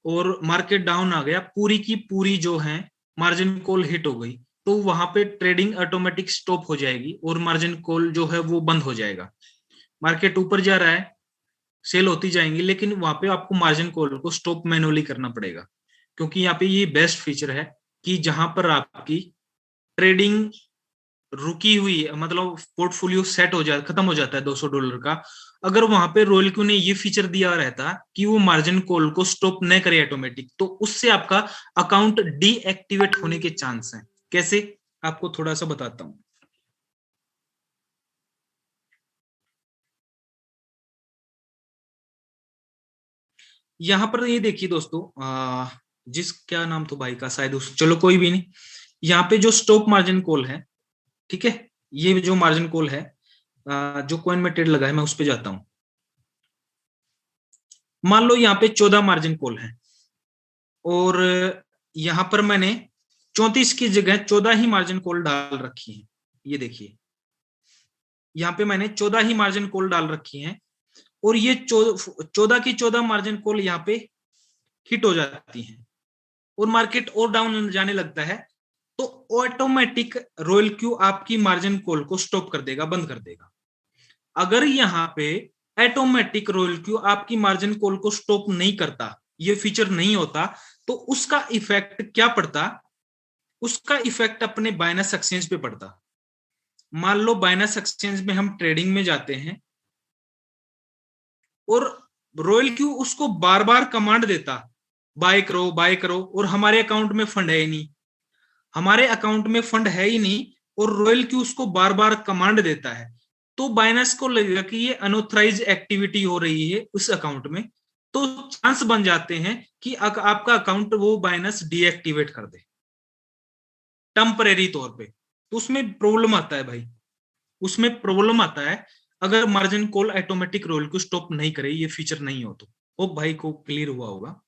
और मार्केट डाउन आ गया, पूरी की पूरी जो है मार्जिन कॉल हिट हो गई, तो वहां पे ट्रेडिंग ऑटोमेटिक स्टॉप हो जाएगी और मार्जिन कॉल जो है वो बंद हो जाएगा। मार्केट ऊपर जा रहा है, सेल होती जाएंगी, लेकिन वहां पे आपको मार्जिन कॉल को स्टॉप मैनुअली करना पड़ेगा, क्योंकि यहाँ पे ये बेस्ट फीचर है कि जहां पर आपकी ट्रेडिंग रुकी हुई है, मतलब पोर्टफोलियो सेट हो जाता, खत्म हो जाता है $200 का, अगर वहां पे रॉयल क्यू ने ये फीचर दिया रहता कि वो मार्जिन कॉल को स्टॉप न करे ऑटोमेटिक, तो उससे आपका अकाउंट डीएक्टिवेट होने के चांस हैं। कैसे, आपको थोड़ा सा बताता हूं। यहां पर ये देखिए दोस्तों, क्या नाम तो भाई का, शायद चलो कोई भी नहीं, यहाँ पे जो स्टॉप मार्जिन कॉल है, ठीक है, ये जो मार्जिन कॉल है जो कॉइन में ट्रेड लगा है, मैं उस पे जाता हूं। मान लो यहाँ पे 14 मार्जिन कॉल है और यहां पर मैंने 34 की जगह 14 ही मार्जिन कॉल डाल रखी है। ये देखिए, यहाँ पे मैंने 14 ही मार्जिन कॉल डाल रखी है, और ये 14 की 14 मार्जिन कॉल यहाँ पे हिट हो जाती हैं और मार्केट और डाउन जाने लगता है, तो ऑटोमेटिक रॉयल क्यू आपकी मार्जिन कॉल को स्टॉप कर देगा, बंद कर देगा। अगर यहाँ पे ऑटोमेटिक रॉयल क्यू आपकी मार्जिन कॉल को स्टॉप नहीं करता, ये फीचर नहीं होता तो उसका इफेक्ट क्या पड़ता, उसका इफेक्ट अपने बाइनेंस एक्सचेंज पे पड़ता। मान लो बाइनेंस एक्सचेंज में हम ट्रेडिंग में जाते हैं और रॉयल क्यू उसको बार बार कमांड देता, बाय करो, और हमारे अकाउंट में फंड है ही नहीं, हमारे अकाउंट में फंड है ही नहीं, और रॉयल क्यू उसको बार बार कमांड देता है, तो बाइनेंस को लगेगा कि ये अनऑथराइज एक्टिविटी हो रही है उस अकाउंट में, तो चांस बन जाते हैं कि आपका अकाउंट वो बाइनेंस डीएक्टिवेट कर दे टेम्परेरी तौर पे। तो उसमें प्रॉब्लम आता है भाई, उसमें प्रॉब्लम आता है अगर मार्जिन कॉल ऑटोमेटिक रोल को स्टॉप नहीं करे, ये फीचर नहीं हो तो। वो भाई को क्लियर हुआ होगा।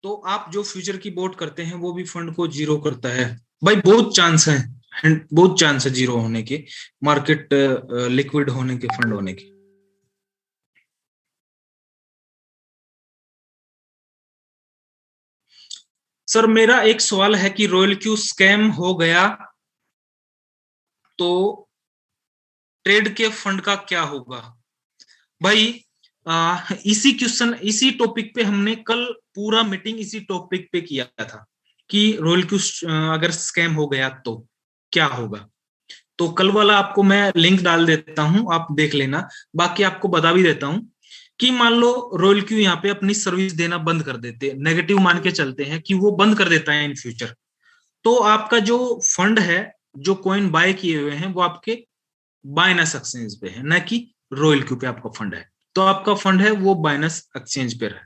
तो आप जो फ्यूचर की बोट करते हैं वो भी फंड को जीरो करता है भाई, बहुत चांस है, बहुत चांस है जीरो होने के, मार्केट लिक्विड होने के, फंड होने के। सर मेरा एक सवाल है कि रॉयल क्यू स्कैम हो गया तो ट्रेड के फंड का क्या होगा। भाई इसी क्वेश्चन, इसी टॉपिक पे हमने कल पूरा मीटिंग इसी टॉपिक पे किया था कि रॉयल क्यू अगर स्कैम हो गया तो क्या होगा। तो कल वाला आपको मैं लिंक डाल देता हूं, आप देख लेना। बाकी आपको बता भी देता हूं कि मान लो रॉयल क्यू यहाँ पे अपनी सर्विस देना बंद कर देते, नेगेटिव मान के चलते हैं कि वो बंद कर देता है इन फ्यूचर, तो आपका जो फंड है, जो कॉइन बाय किए हुए हैं वो आपके बाइनेंस एक्सचेंज पे है, ना कि रॉयल क्यू पे आपका फंड है। तो आपका फंड है वो बाइनेंस एक्सचेंज पे है।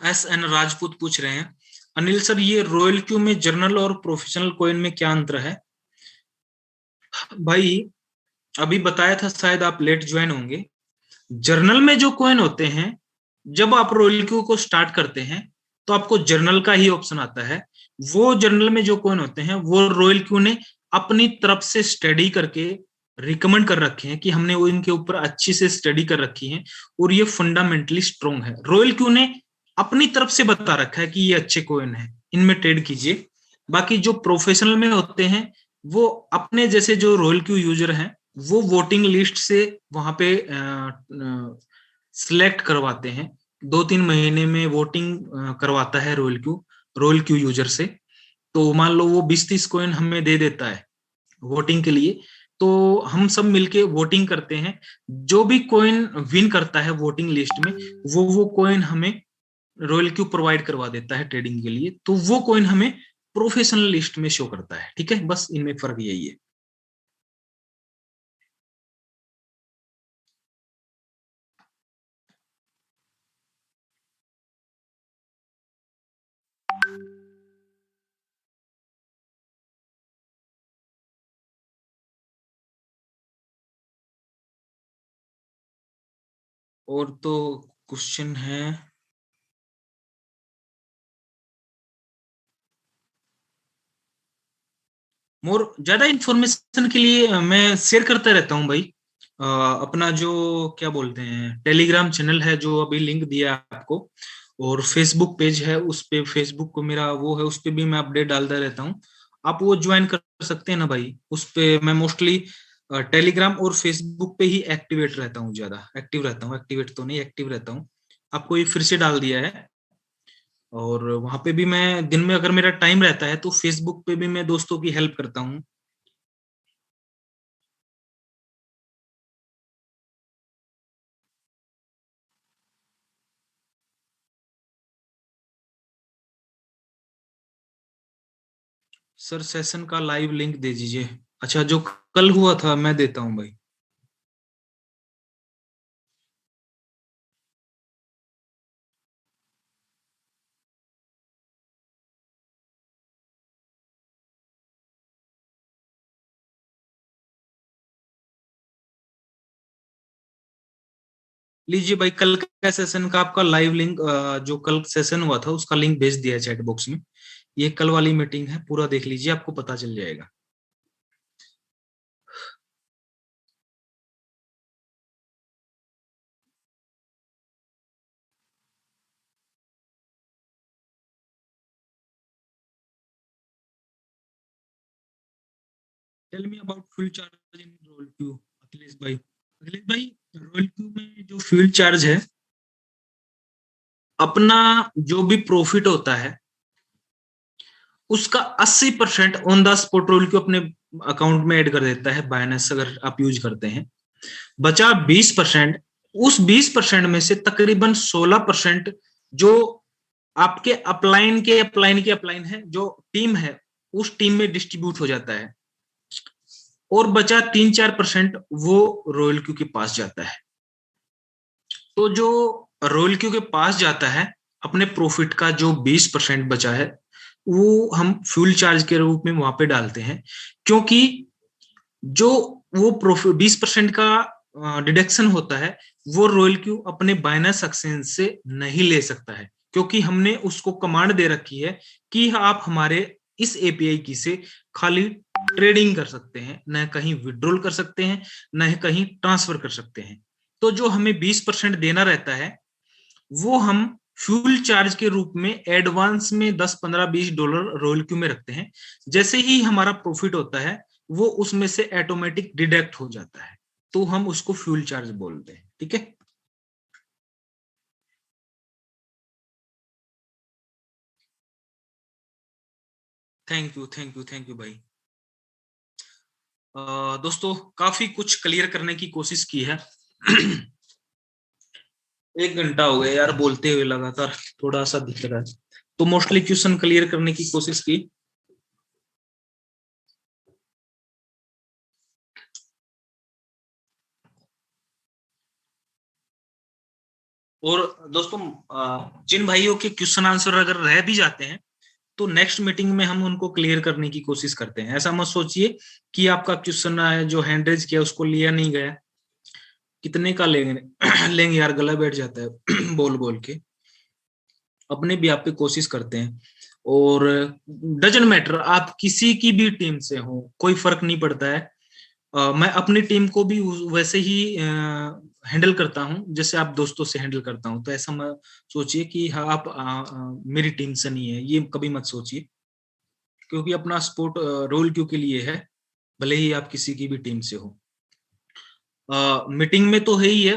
एस एन राजपूत पूछ रहे हैं, अनिल सर ये रॉयल क्यू में जर्नल और प्रोफेशनल कॉइन में क्या अंतर है। भाई अभी बताया था, शायद आप लेट ज्वाइन होंगे। जर्नल में जो कॉइन होते हैं, जब आप रॉयल क्यू को स्टार्ट करते हैं तो आपको जर्नल का ही ऑप्शन आता है। वो जर्नल में जो कॉइन होते हैं वो रॉयल क्यू ने अपनी तरफ से स्टडी करके रिकमेंड कर रखे हैं कि हमने वो इनके ऊपर अच्छी से स्टडी कर रखी है और ये फंडामेंटली स्ट्रॉन्ग है। रॉयल क्यू ने अपनी तरफ से बता रखा है कि ये अच्छे कॉइन है, इनमें ट्रेड कीजिए। बाकी जो प्रोफेशनल में होते हैं वो अपने जैसे जो रॉयल क्यू यूजर हैं वो वोटिंग लिस्ट से वहां पे सिलेक्ट करवाते हैं। 2-3 महीने में वोटिंग करवाता है रॉयल क्यू यूजर से। तो मान लो वो 20-30 कॉइन हमें दे देता है वोटिंग के लिए, तो हम सब मिलके वोटिंग करते हैं। जो भी कॉइन विन करता है वोटिंग लिस्ट में, वो कॉइन हमें रॉयल क्यू प्रोवाइड करवा देता है ट्रेडिंग के लिए, तो वो कॉइन हमें प्रोफेशनल लिस्ट में शो करता है। ठीक है, बस इनमें फर्क यही है। और तो क्वेश्चन है मोर, ज्यादा इंफॉर्मेशन के लिए मैं शेयर करता रहता हूँ भाई। अपना जो क्या बोलते हैं टेलीग्राम चैनल है जो अभी लिंक दिया है आपको, और फेसबुक पेज है, उस पे फेसबुक को मेरा वो है, उस पे भी मैं अपडेट डालता रहता हूँ। आप वो ज्वाइन कर सकते हैं ना भाई। उस पे मैं मोस्टली टेलीग्राम और फेसबुक पे ही एक्टिवेट रहता हूँ, ज्यादा एक्टिव रहता हूँ, एक्टिवेट तो नहीं, एक्टिव रहता हूँ। आपको ये फिर से डाल दिया है। और वहां पे भी मैं दिन में अगर मेरा टाइम रहता है तो फेसबुक पे भी मैं दोस्तों की हेल्प करता हूँ। सर सेशन का लाइव लिंक दे दीजिए। अच्छा, जो कल हुआ था मैं देता हूँ भाई। लीजिए भाई, कल का सेशन का आपका लाइव लिंक, जो कल सेशन हुआ था उसका लिंक भेज दिया है चैट बॉक्स में। ये कल वाली मीटिंग है, पूरा देख लीजिए, आपको पता चल जाएगा। Tell me about fuel charge in Royal Q, Akhilesh भाई। अखिलेश भाई, रोल क्यू में जो फ्यूल चार्ज है, अपना जो भी प्रॉफिट होता है उसका 80% on the spot Royal Q अपने अकाउंट में ऐड कर देता है बाइनेंस, अगर आप यूज करते हैं। बचा 20%, उस 20% में से तकरीबन 16% जो आपके अपलाइन है, जो टीम है, उस टीम में डिस्ट्रीब्यूट हो जाता है, और बचा 3-4% वो रॉयल क्यू के पास जाता है। तो जो रॉयल क्यू के पास जाता है, अपने प्रॉफिट का जो 20% बचा है वो हम फ्यूल चार्ज के रूप में वहां पे डालते हैं, क्योंकि जो वो प्रॉफिट 20% का डिडक्शन होता है वो रॉयल क्यू अपने बाइनेंस एक्सचेंज से नहीं ले सकता है, क्योंकि हमने उसको कमांड दे रखी है कि आप हमारे इस एपीआई की से खाली ट्रेडिंग कर सकते हैं, न कहीं विड्रॉल कर सकते हैं, न कहीं ट्रांसफर कर सकते हैं। तो जो हमें 20% देना रहता है वो हम फ्यूल चार्ज के रूप में एडवांस में 10-15-20 डॉलर रॉयल क्यू में रखते हैं। जैसे ही हमारा प्रॉफिट होता है वो उसमें से ऑटोमेटिक डिडक्ट हो जाता है, तो हम उसको फ्यूल चार्ज बोलते हैं। ठीक है, थैंक यू भाई। दोस्तों, काफी कुछ क्लियर करने की कोशिश की है। 1 घंटा हो गया यार बोलते हुए लगातार, थोड़ा सा दिख रहा है, तो मोस्टली क्वेश्चन क्लियर करने की कोशिश की। और दोस्तों, जिन भाइयों के क्वेश्चन आंसर अगर रह भी जाते हैं तो नेक्स्ट मीटिंग में हम उनको क्लियर करने की कोशिश करते हैं। ऐसा मत सोचिए कि आपका क्वेश्चन जो हैंड रेज किया उसको लिया नहीं गया। कितने का लेंगे लेंगे यार, गला बैठ जाता है बोल बोल के। अपने भी आप पे कोशिश करते हैं, और डजंट मैटर आप किसी की भी टीम से हो, कोई फर्क नहीं पड़ता है। मैं अपनी टीम को भी वैसे ही हैंडल करता हूं जैसे आप दोस्तों से हैंडल करता हूं। तो ऐसा मत सोचिए कि हाँ आप मेरी टीम से नहीं है, ये कभी मत सोचिए, क्योंकि अपना स्पोर्ट रोल क्यू के लिए है, भले ही आप किसी की भी टीम से हो। मीटिंग में तो है ही है,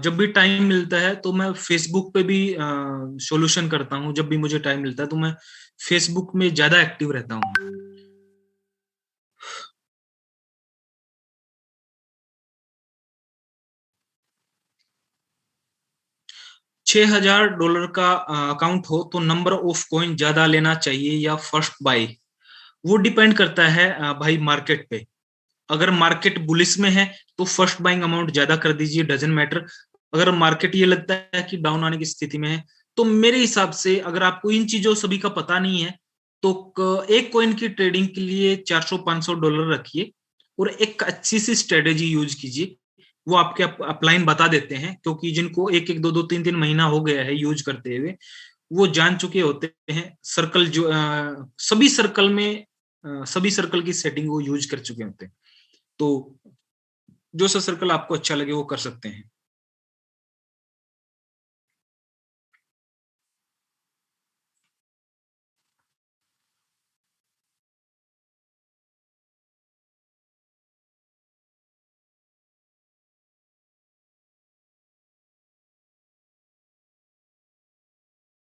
जब भी टाइम मिलता है तो मैं फेसबुक पे भी सॉल्यूशन करता हूँ। जब भी मुझे टाइम मिलता है तो मैं फेसबुक में ज्यादा एक्टिव रहता हूँ। 6,000 डॉलर का अकाउंट हो तो नंबर ऑफ कॉइन ज्यादा लेना चाहिए या फर्स्ट बाय? वो डिपेंड करता है भाई मार्केट पे। अगर मार्केट बुलिश में है तो फर्स्ट बाइंग अमाउंट ज्यादा कर दीजिए, डजंट मैटर। अगर मार्केट ये लगता है कि डाउन आने की स्थिति में है, तो मेरे हिसाब से अगर आपको इन चीजों सभी का पता नहीं है तो एक कॉइन की ट्रेडिंग के लिए 400-500 डॉलर रखिए और एक अच्छी सी स्ट्रेटेजी यूज कीजिए। वो आपके अपलाइन बता देते हैं, क्योंकि जिनको 1-1 2-2 3-3 महीना हो गया है यूज करते हुए, वो जान चुके होते हैं सर्कल जो सभी सर्कल की सेटिंग वो यूज कर चुके होते हैं। तो जो सा सर्कल आपको अच्छा लगे वो कर सकते हैं।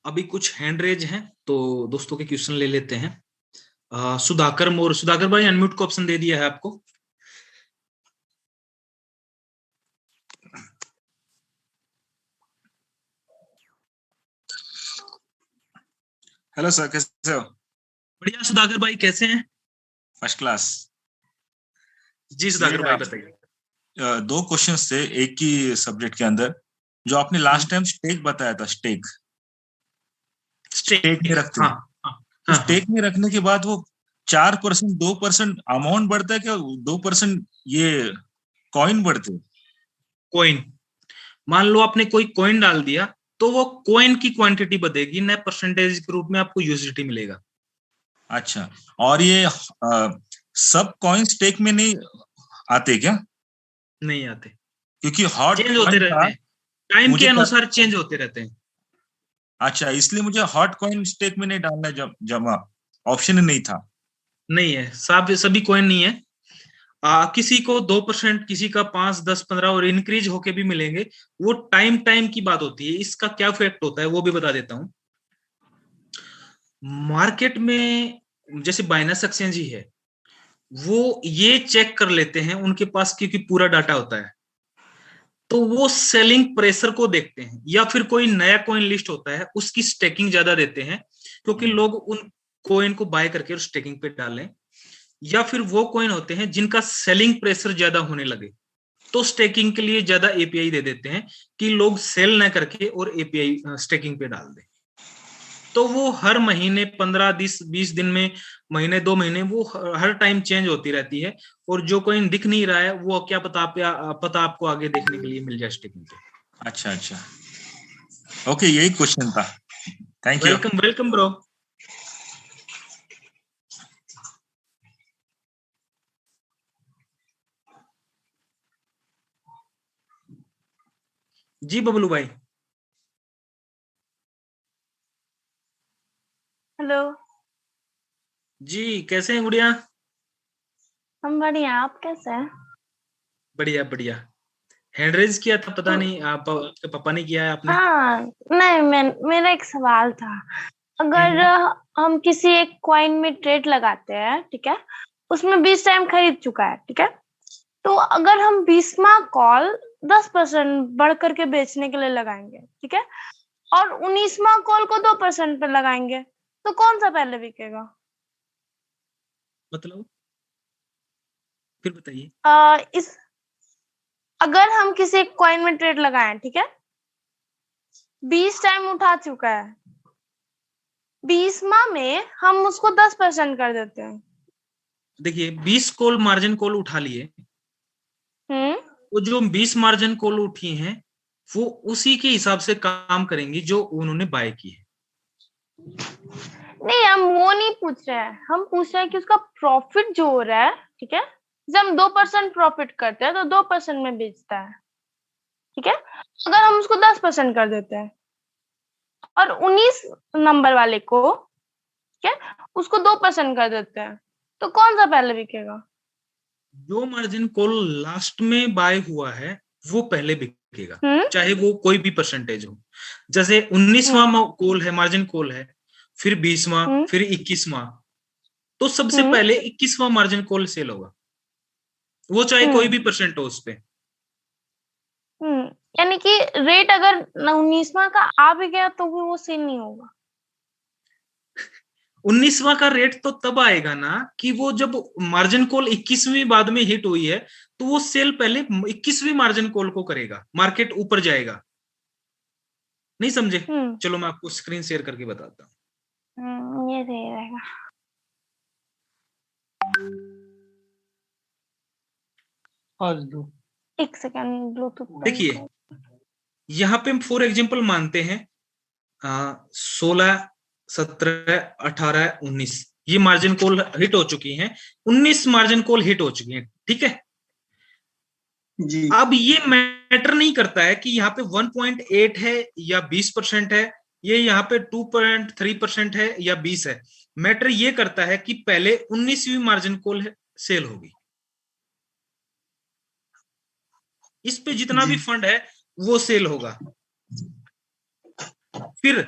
अभी कुछ हैंड रेज हैं तो दोस्तों के क्वेश्चन ले लेते हैं। सुधाकर मोर, सुधाकर भाई अनम्यूट को ऑप्शन दे दिया है आपको। हेलो सर, कैसे हो? बढ़िया सुधाकर भाई, कैसे हैं? First class. जी सुधाकर भाई बताइए। 2 क्वेश्चंस थे एक ही सब्जेक्ट के अंदर। जो आपने लास्ट टाइम स्टेक बताया था, स्टेक में रखते हैं, तो स्टेक में रखने के बाद वो 4%, 2% अमाउंट बढ़ता है क्या? 2% ये कॉइन बढ़ते? कॉइन, मान लो आपने कोई कॉइन डाल दिया तो वो कॉइन की क्वांटिटी बढ़ेगी, न परसेंटेज के रूप में आपको यूएसडीटी मिलेगा। अच्छा, और ये सब कॉइन स्टेक में नहीं आते क्या? नहीं आते, क्योंकि हॉट चेंज होते रहते हैं, टाइम के अनुसार चेंज होते रहते हैं। अच्छा, इसलिए मुझे हॉट कॉइन स्टेक में नहीं डालना, जमा ऑप्शन नहीं था। नहीं है, सब सभी कॉइन नहीं है। किसी को 2%, किसी का 5, 10, 15 और इंक्रीज होके भी मिलेंगे। वो टाइम की बात होती है। इसका क्या इफेक्ट होता है वो भी बता देता हूं। मार्केट में जैसे बाइनेंस एक्सचेंज ही है, वो ये चेक कर लेते हैं, उनके पास क्योंकि पूरा डाटा होता है, तो वो सेलिंग प्रेशर को देखते हैं, या फिर कोई नया कॉइन लिस्ट होता है उसकी स्टेकिंग ज्यादा देते हैं, क्योंकि लोग उन कॉइन को बाय करके स्टेकिंग पे डालें, या फिर वो कॉइन होते हैं जिनका सेलिंग प्रेशर ज्यादा होने लगे, तो स्टेकिंग के लिए ज्यादा एपीआई दे देते हैं कि लोग सेल ना करके और एपीआई स्टेकिंग पे डाल दें। तो वो हर महीने 15, 20 दिन में, महीने 2 महीने, वो हर टाइम चेंज होती रहती है। और जो कॉइन दिख नहीं रहा है वो क्या पता आपको आगे देखने के लिए मिल जाए स्टेकिंग पे। अच्छा, ओके, यही क्वेश्चन था। Thank you. Welcome bro. जी बबलू भाई। हेलो जी, कैसे हैं गुड़िया? हम बढ़िया, आप कैसे हैं? बढ़िया। हैंड रेज किया था, पता नहीं आप पापा ने किया है आपने? हाँ, नहीं, मेरा एक सवाल था। अगर हम किसी एक कॉइन में ट्रेड लगाते हैं, ठीक है, उसमें 20 टाइम खरीद चुका है, ठीक है, तो अगर हम 20वां कॉल 10% बढ़ करके बेचने के लिए लगाएंगे, ठीक है, और 19वां कॉल को 2% पे लगाएंगे, तो कौन सा पहले बिकेगा? मतलब फिर बताइए। अगर हम किसी एक कॉइन में ट्रेड लगाएं, ठीक है, 20 टाइम उठा चुका है, 20वां में हम उसको 10% कर देते हैं। देखिए, 20 कॉल मार्जिन कॉल उठा लिए, वो जो 20 मार्जिन कॉल उठी हैं वो उसी के हिसाब से काम करेंगी जो उन्होंने बाय की है। नहीं, हम वो नहीं पूछ रहे हैं, हम पूछ रहे हैं कि उसका प्रॉफिट जो हो रहा है, ठीक है, जब हम 2% प्रॉफिट करते हैं तो 2% में बेचता है, ठीक है, अगर हम उसको 10% कर देते हैं और 19 नंबर वाले को, ठीक है, उसको 2% कर देते हैं, तो कौन सा पहले बिकेगा? जो मार्जिन कॉल लास्ट में बाय हुआ है वो पहले बिकेगा, चाहे वो कोई भी परसेंटेज हो। जैसे 19वां कॉल है, मार्जिन कॉल है, फिर 20वां, फिर 21वां, तो सबसे पहले 21वां मार्जिन कॉल सेल होगा, वो चाहे कोई भी परसेंट हो उस पे। यानी कि रेट अगर 19वां का आ भी गया तो भी वो सेल नहीं होगा। 19वां का रेट तो तब आएगा ना कि वो जब मार्जिन कॉल 21वीं बाद में हिट हुई है, तो वो सेल पहले 21वीं मार्जिन कॉल को करेगा, मार्केट ऊपर जाएगा। नहीं समझे? चलो मैं आपको स्क्रीन शेयर करके बताता हूँ। ये सही रहेगा। एक सेकंड, ब्लूटूथ। देखिए, यहाँ पे हम फॉर एग्जांपल मानते हैं 16, 17, 18, 19 ये मार्जिन कॉल हिट हो चुकी हैं, 19 मार्जिन कॉल हिट हो चुकी हैं, ठीक है जी। अब ये मैटर नहीं करता है कि यहाँ पे 1.8 है या 20% है, ये यहाँ पे 2.3% है या 20 है। मैटर ये करता है कि पहले 19वीं मार्जिन कॉल सेल होगी, इस पे जितना भी फंड है वो सेल होगा। फिर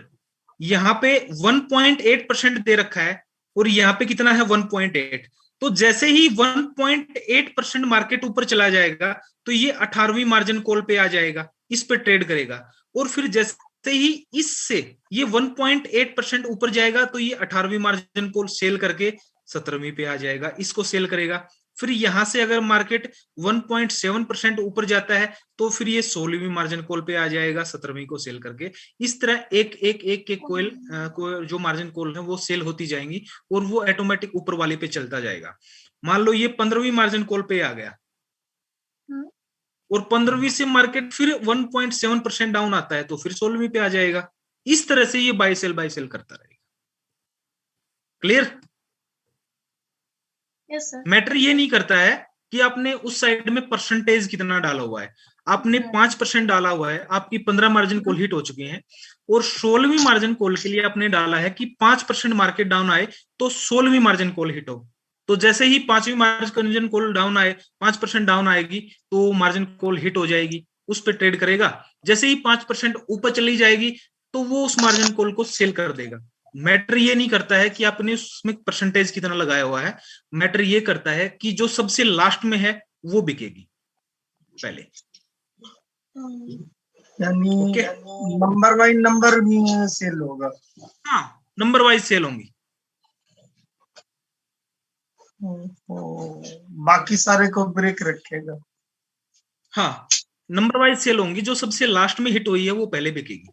यहाँ पे 1.8% दे रखा है और यहाँ पे कितना है 1.8, तो जैसे ही 1.8% मार्केट ऊपर चला जाएगा तो ये 18वीं मार्जिन कॉल पे आ जाएगा, इस पे ट्रेड करेगा। और फिर जैसे ही इससे ये 1.8% ऊपर जाएगा तो ये 18वीं मार्जिन कॉल सेल करके 17वीं पे आ जाएगा, इसको सेल करेगा। फिर यहां से अगर मार्केट 1.7% ऊपर जाता है तो फिर ये 16वीं मार्जिन कॉल पे आ जाएगा 17वीं को सेल करके। इस तरह एक कॉल जो मार्जिन कॉल है वो सेल होती जाएंगी और वो ऑटोमेटिक ऊपर वाले पे चलता जाएगा। मान लो ये 15वीं मार्जिन कॉल पे आ गया और 15वीं से मार्केट फिर 1.7% डाउन आता है तो फिर 16वीं पे आ जाएगा। इस तरह से ये बाय सेल करता रहेगा। क्लियर? Yes sir. मैटर ये नहीं करता है कि आपने उस साइड में परसेंटेज कितना डाला हुआ है। आपने 5% डाला हुआ है, आपकी 15 मार्जिन कॉल हिट हो चुकी हैं और 16वीं मार्जिन कॉल के लिए आपने डाला है कि 5% मार्केट डाउन आए तो 16वीं मार्जिन कॉल हिट हो। तो जैसे ही पांचवी मार्जिन कॉल डाउन आए, 5% डाउन आएगी तो मार्जिन कॉल हिट हो जाएगी, उस पर ट्रेड करेगा। जैसे ही 5% ऊपर चली जाएगी तो वो उस मार्जिन कॉल को सेल कर देगा। मैटर ये नहीं करता है कि आपने उसमें परसेंटेज कितना लगाया हुआ है, मैटर ये करता है कि जो सबसे लास्ट में है वो बिकेगी पहले। यानी नंबर बाय नंबर भी सेल होगा। हाँ, नंबर वाइज सेल होंगी। बाकी सारे को ब्रेक रखेगा। हाँ, नंबर वाइज सेल होंगी, जो सबसे लास्ट में हिट हुई है वो पहले बिकेगी।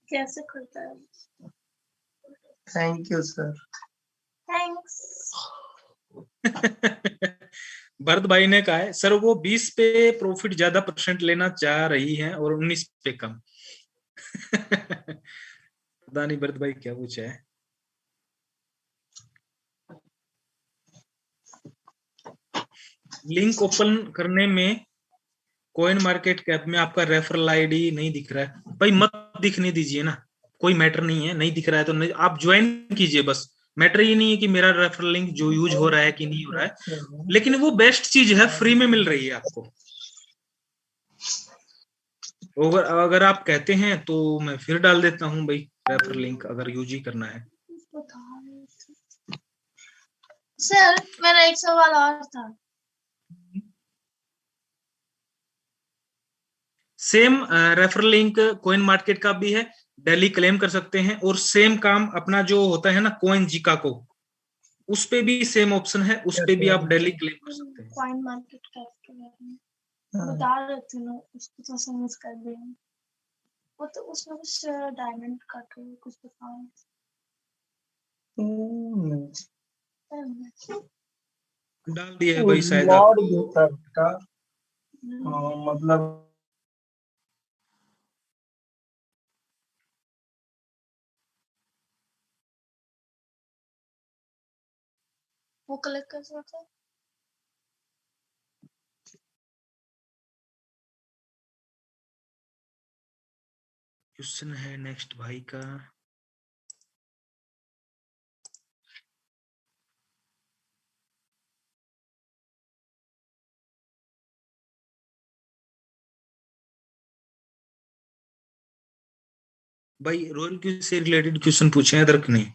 कैसे करता है? Thank you sir. Thanks. Bharat भाई ने कहा है सर वो 20 पे प्रॉफिट ज्यादा परसेंट लेना चाह रही हैं और 19 पे कम। पता नहीं भरत भाई क्या पूछा है। लिंक ओपन करने में कॉइन मार्केट कैप में आपका रेफरल आईडी नहीं दिख रहा है, भाई मत दिखने दीजिए ना, कोई मैटर नहीं है। नहीं दिख रहा है तो नहीं, आप ज्वाइन कीजिए बस। मैटर ये नहीं है कि मेरा रेफरल लिंक जो यूज हो रहा है कि नहीं हो रहा है, लेकिन वो बेस्ट चीज है, फ्री में मिल रही है आपको। अगर आप कहते हैं तो मैं फिर डाल देता हूं भाई रेफरल लिंक, अगर यूज ही करना है। सर मेरा एक सवाल और था। Same referral link coin market का भी है, डेली क्लेम कर सकते हैं। और सेम काम अपना जो होता है ना कॉइन जीका को, उस पे भी सेम ऑप्शन है, उस पे भी आप डेली क्लेम कर सकते हैं। कॉइन मार्केट कैप के बारे में बता रहे थे ना, उसको तो समझ कर दिया। वो तो उसमें कुछ डायमंड का कुछ बताओ। डाल दिया है भाई शायद आपका मतलब वो कलेक्ट कर सकते हैं। क्वेश्चन है नेक्स्ट भाई का। भाई रॉयल क्यू से रिलेटेड क्वेश्चन पूछे हैं इधर नहीं।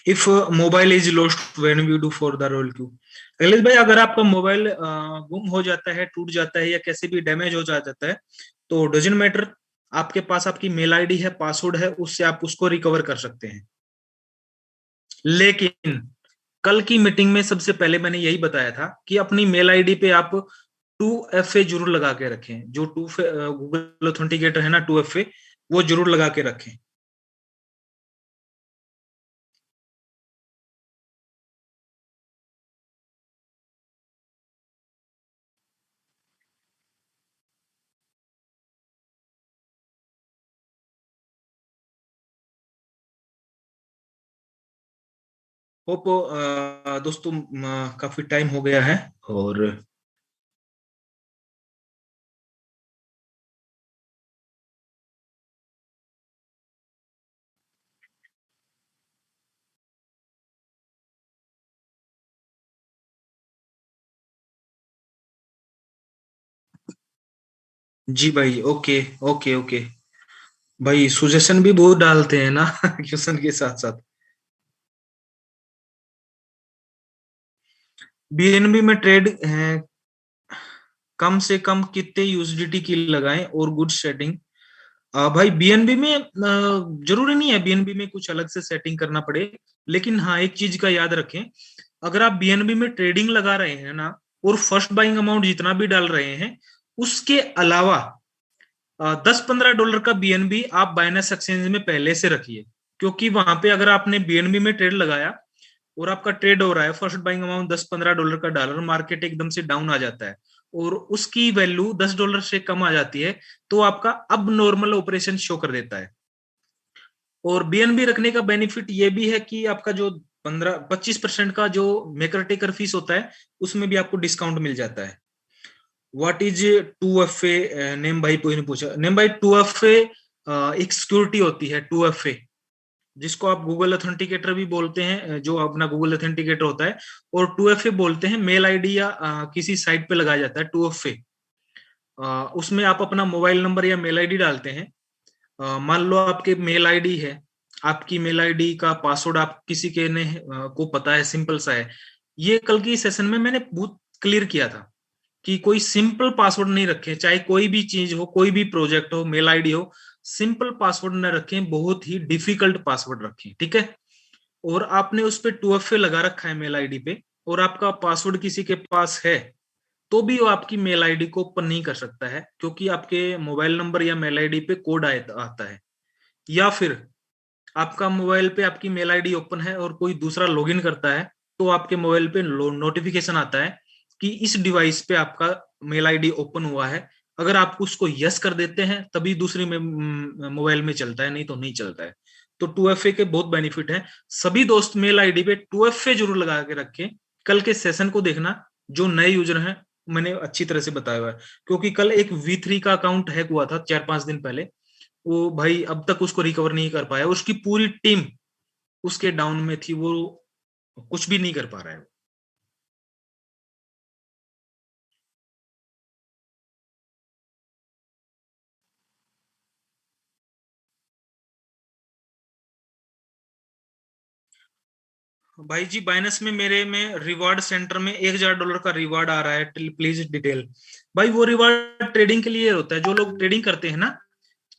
If mobile is lost when we do for the Royal Q. Akhilesh भाई अगर आपका मोबाइल गुम हो जाता है, टूट जाता है या कैसे भी डैमेज हो जाता है तो डजंट मैटर, आपके पास आपकी मेल आईडी है, पासवर्ड है, उससे आप उसको रिकवर कर सकते हैं। लेकिन कल की मीटिंग में सबसे पहले मैंने यही बताया था कि अपनी मेल आईडी पे आप 2FA जरूर लगा के रखें। जो गूगल ऑथेंटिकेटर है ना 2FA, वो जरूर लगा के रखें। होप दोस्तों काफी टाइम हो गया है और जी भाई ओके ओके ओके भाई, सुजेशन भी बहुत डालते हैं ना क्वेश्चन के साथ साथ। बीएनबी में ट्रेड कम से कम कितने यूएसडीटी की लगाएं और गुड सेटिंग। भाई बीएनबी में जरूरी नहीं है बीएनबी में कुछ अलग से सेटिंग करना पड़े, लेकिन हाँ एक चीज का याद रखें, अगर आप बीएनबी में ट्रेडिंग लगा रहे हैं ना और फर्स्ट बाइंग अमाउंट जितना भी डाल रहे हैं, उसके अलावा $10-15 का बीएनबी आप बाइनेंस एक्सचेंज में पहले से रखिए। क्योंकि वहां पे अगर आपने बीएनबी में ट्रेड लगाया और आपका ट्रेड हो रहा है, फर्स्ट बाइंग अमाउंट $10-15 का डॉलर, मार्केट एकदम से डाउन आ जाता है और उसकी वैल्यू $10 से कम आ जाती है, तो आपका अब नॉर्मल ऑपरेशन शो कर देता है। और बीएनबी रखने का बेनिफिट ये भी है कि आपका जो 15-25% का जो मेकर टेकर फीस होता है उसमें भी आपको डिस्काउंट मिल जाता है। What is 2FA? नेम भाई ने पूछा। नेम भाई 2FA एक सिक्योरिटी होती है 2FA, जिसको आप गूगल ऑथेंटिकेटर भी बोलते हैं, जो अपना गूगल ऑथेंटिकेटर होता है, और 2FA बोलते हैं। मेल आईडी या किसी साइट पे लगाया जाता है 2FA। उसमें आप अपना मोबाइल नंबर या मेल आईडी डालते हैं। मान लो आपके मेल आईडी है, आपकी मेल आईडी का पासवर्ड आप किसी के ने को पता है, सिंपल सा है। ये कल की सेशन में मैंने बहुत क्लियर किया था कि कोई सिंपल पासवर्ड नहीं रखें, चाहे कोई भी चीज हो, कोई भी प्रोजेक्ट हो, मेल आईडी हो, सिंपल पासवर्ड न रखें, बहुत ही डिफिकल्ट पासवर्ड रखें, ठीक है। और आपने उस पर 2FA लगा रखा है मेल आईडी पे, और आपका पासवर्ड किसी के पास है, तो भी वो आपकी मेल आईडी को ओपन नहीं कर सकता है, क्योंकि आपके मोबाइल नंबर या मेल आईडी पे कोड आता है। या फिर आपका मोबाइल पे आपकी मेल आईडी ओपन है और कोई दूसरा लॉगिन करता है, तो आपके मोबाइल पे नोटिफिकेशन आता है कि इस डिवाइस पे आपका मेल आईडी ओपन हुआ है। अगर आप उसको यस कर देते हैं तभी दूसरी मोबाइल में चलता है, नहीं तो नहीं चलता है। तो 2FA के बहुत बेनिफिट है। सभी दोस्त मेल आईडी पे 2FA जरूर लगा के रखें। कल के सेशन को देखना, जो नए यूजर हैं मैंने अच्छी तरह से बताया हुआ है, क्योंकि कल एक V3 का अकाउंट हैक हुआ था 4-5 दिन पहले। वो भाई अब तक उसको रिकवर नहीं कर पाया, उसकी पूरी टीम उसके डाउन में थी, वो कुछ भी नहीं कर पा रहा है। भाई जी बाइनेंस में मेरे में रिवार्ड सेंटर में $1000 का रिवार्ड आ रहा है, प्लीज डिटेल। भाई वो रिवार्ड ट्रेडिंग के लिए होता है, जो लोग ट्रेडिंग करते हैं ना,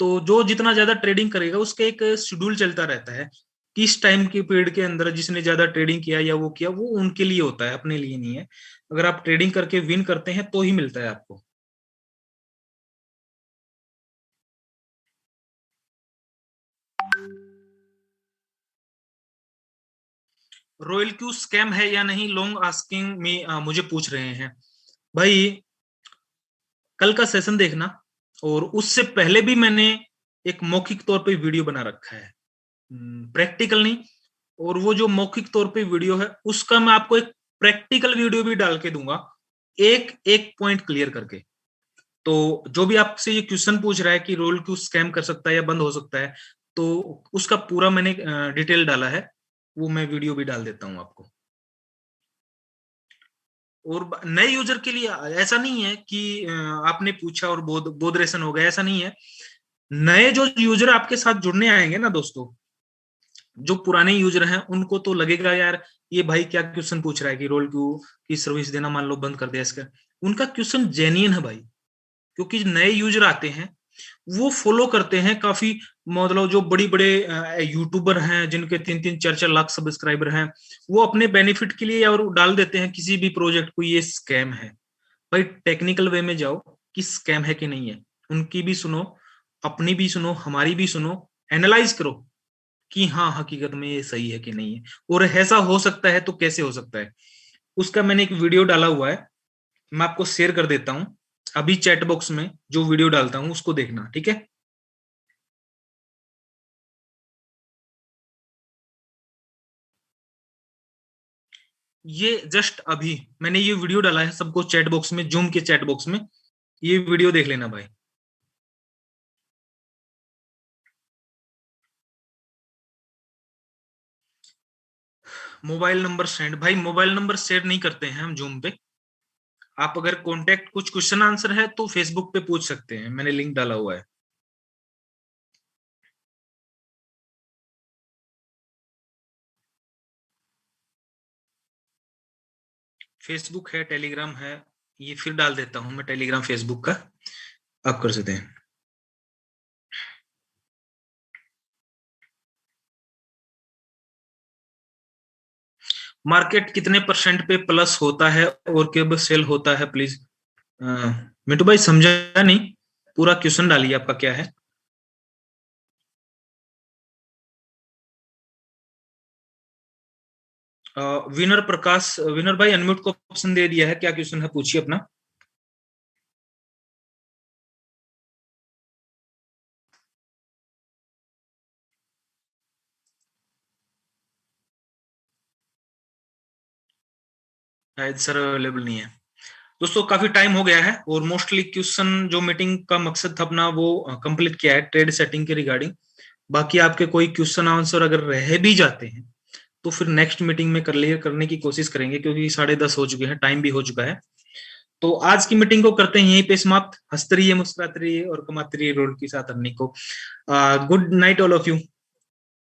तो जो जितना ज्यादा ट्रेडिंग करेगा उसका एक शेड्यूल चलता रहता है, किस टाइम की पीरियड के अंदर जिसने ज्यादा ट्रेडिंग किया या वो किया, वो उनके लिए होता है, अपने लिए नहीं है। अगर आप ट्रेडिंग करके विन करते हैं तो ही मिलता है आपको। रॉयल क्यू स्कैम है या नहीं, लोग आस्किंग मी, मुझे पूछ रहे हैं। भाई कल का सेशन देखना, और उससे पहले भी मैंने एक मौखिक तौर पे वीडियो बना रखा है, प्रैक्टिकल नहीं। और वो जो मौखिक तौर पे वीडियो है उसका मैं आपको एक प्रैक्टिकल वीडियो भी डाल के दूंगा, एक एक पॉइंट क्लियर करके। तो जो भी आपसे ये क्वेश्चन पूछ रहा है कि रोल क्यू स्कैम कर सकता है या बंद हो सकता है, तो उसका पूरा मैंने डिटेल डाला है, वो मैं वीडियो भी डाल देता हूं आपको। और नए यूजर के लिए ऐसा नहीं है कि आपने पूछा और बोधरेशन हो गया, ऐसा नहीं है। नए जो यूजर आपके साथ जुड़ने आएंगे ना दोस्तों, जो पुराने यूजर हैं उनको तो लगेगा यार ये भाई क्या क्वेश्चन पूछ रहा है कि रोल क्यू की सर्विस देना मान लो बंद कर दिया इसका। उनका क्वेश्चन जेन्युइन है भाई, क्योंकि नए यूजर आते हैं वो फॉलो करते हैं काफी, मतलब जो बड़ी बड़े यूट्यूबर हैं जिनके 3-4 लाख सब्सक्राइबर हैं, वो अपने बेनिफिट के लिए और डाल देते हैं किसी भी प्रोजेक्ट को ये स्कैम है। भाई टेक्निकल वे में जाओ कि स्कैम है कि नहीं है, उनकी भी सुनो, अपनी भी सुनो, हमारी भी सुनो, एनालाइज करो कि हाँ हकीकत में ये सही है कि नहीं है, और ऐसा हो सकता है तो कैसे हो सकता है। उसका मैंने एक वीडियो डाला हुआ है, मैं आपको शेयर कर देता हूं अभी चैट बॉक्स में, जो वीडियो डालता हूं उसको देखना, ठीक है। ये जस्ट अभी मैंने ये वीडियो डाला है सबको चैट बॉक्स में, जूम के चैट बॉक्स में, ये वीडियो देख लेना भाई। मोबाइल नंबर सेंड, भाई मोबाइल नंबर शेयर नहीं करते हैं हम जूम पे। आप अगर कांटेक्ट कुछ क्वेश्चन आंसर है तो फेसबुक पे पूछ सकते हैं, मैंने लिंक डाला हुआ है। फेसबुक है, टेलीग्राम है, ये फिर डाल देता हूं मैं टेलीग्राम फेसबुक का, आप कर सकते हैं। मार्केट कितने % पे प्लस होता है और कब सेल होता है प्लीज। मिंटू भाई समझा नहीं, पूरा क्वेश्चन डालिए आपका क्या है। विनर प्रकाश, विनर भाई अनम्यूट को ऑप्शन दे दिया है, क्या क्वेश्चन है पूछिए अपना। शायद सर अवेलेबल नहीं है। दोस्तों काफी टाइम हो गया है और मोस्टली क्वेश्चन जो मीटिंग का मकसद था अपना वो कंप्लीट किया है ट्रेड सेटिंग के रिगार्डिंग। बाकी आपके कोई क्वेश्चन आंसर अगर रह भी जाते हैं तो फिर नेक्स्ट मीटिंग में क्लियर करने की कोशिश करेंगे, क्योंकि 10:30 हो चुके हैं, टाइम भी हो चुका है। तो आज की मीटिंग को करते हैं यहीं पे समाप्त। हंसते रहिए, मुस्कुराते रहिए और कमाते रहिए रोल के साथ अर्निंग को। Good night all of you.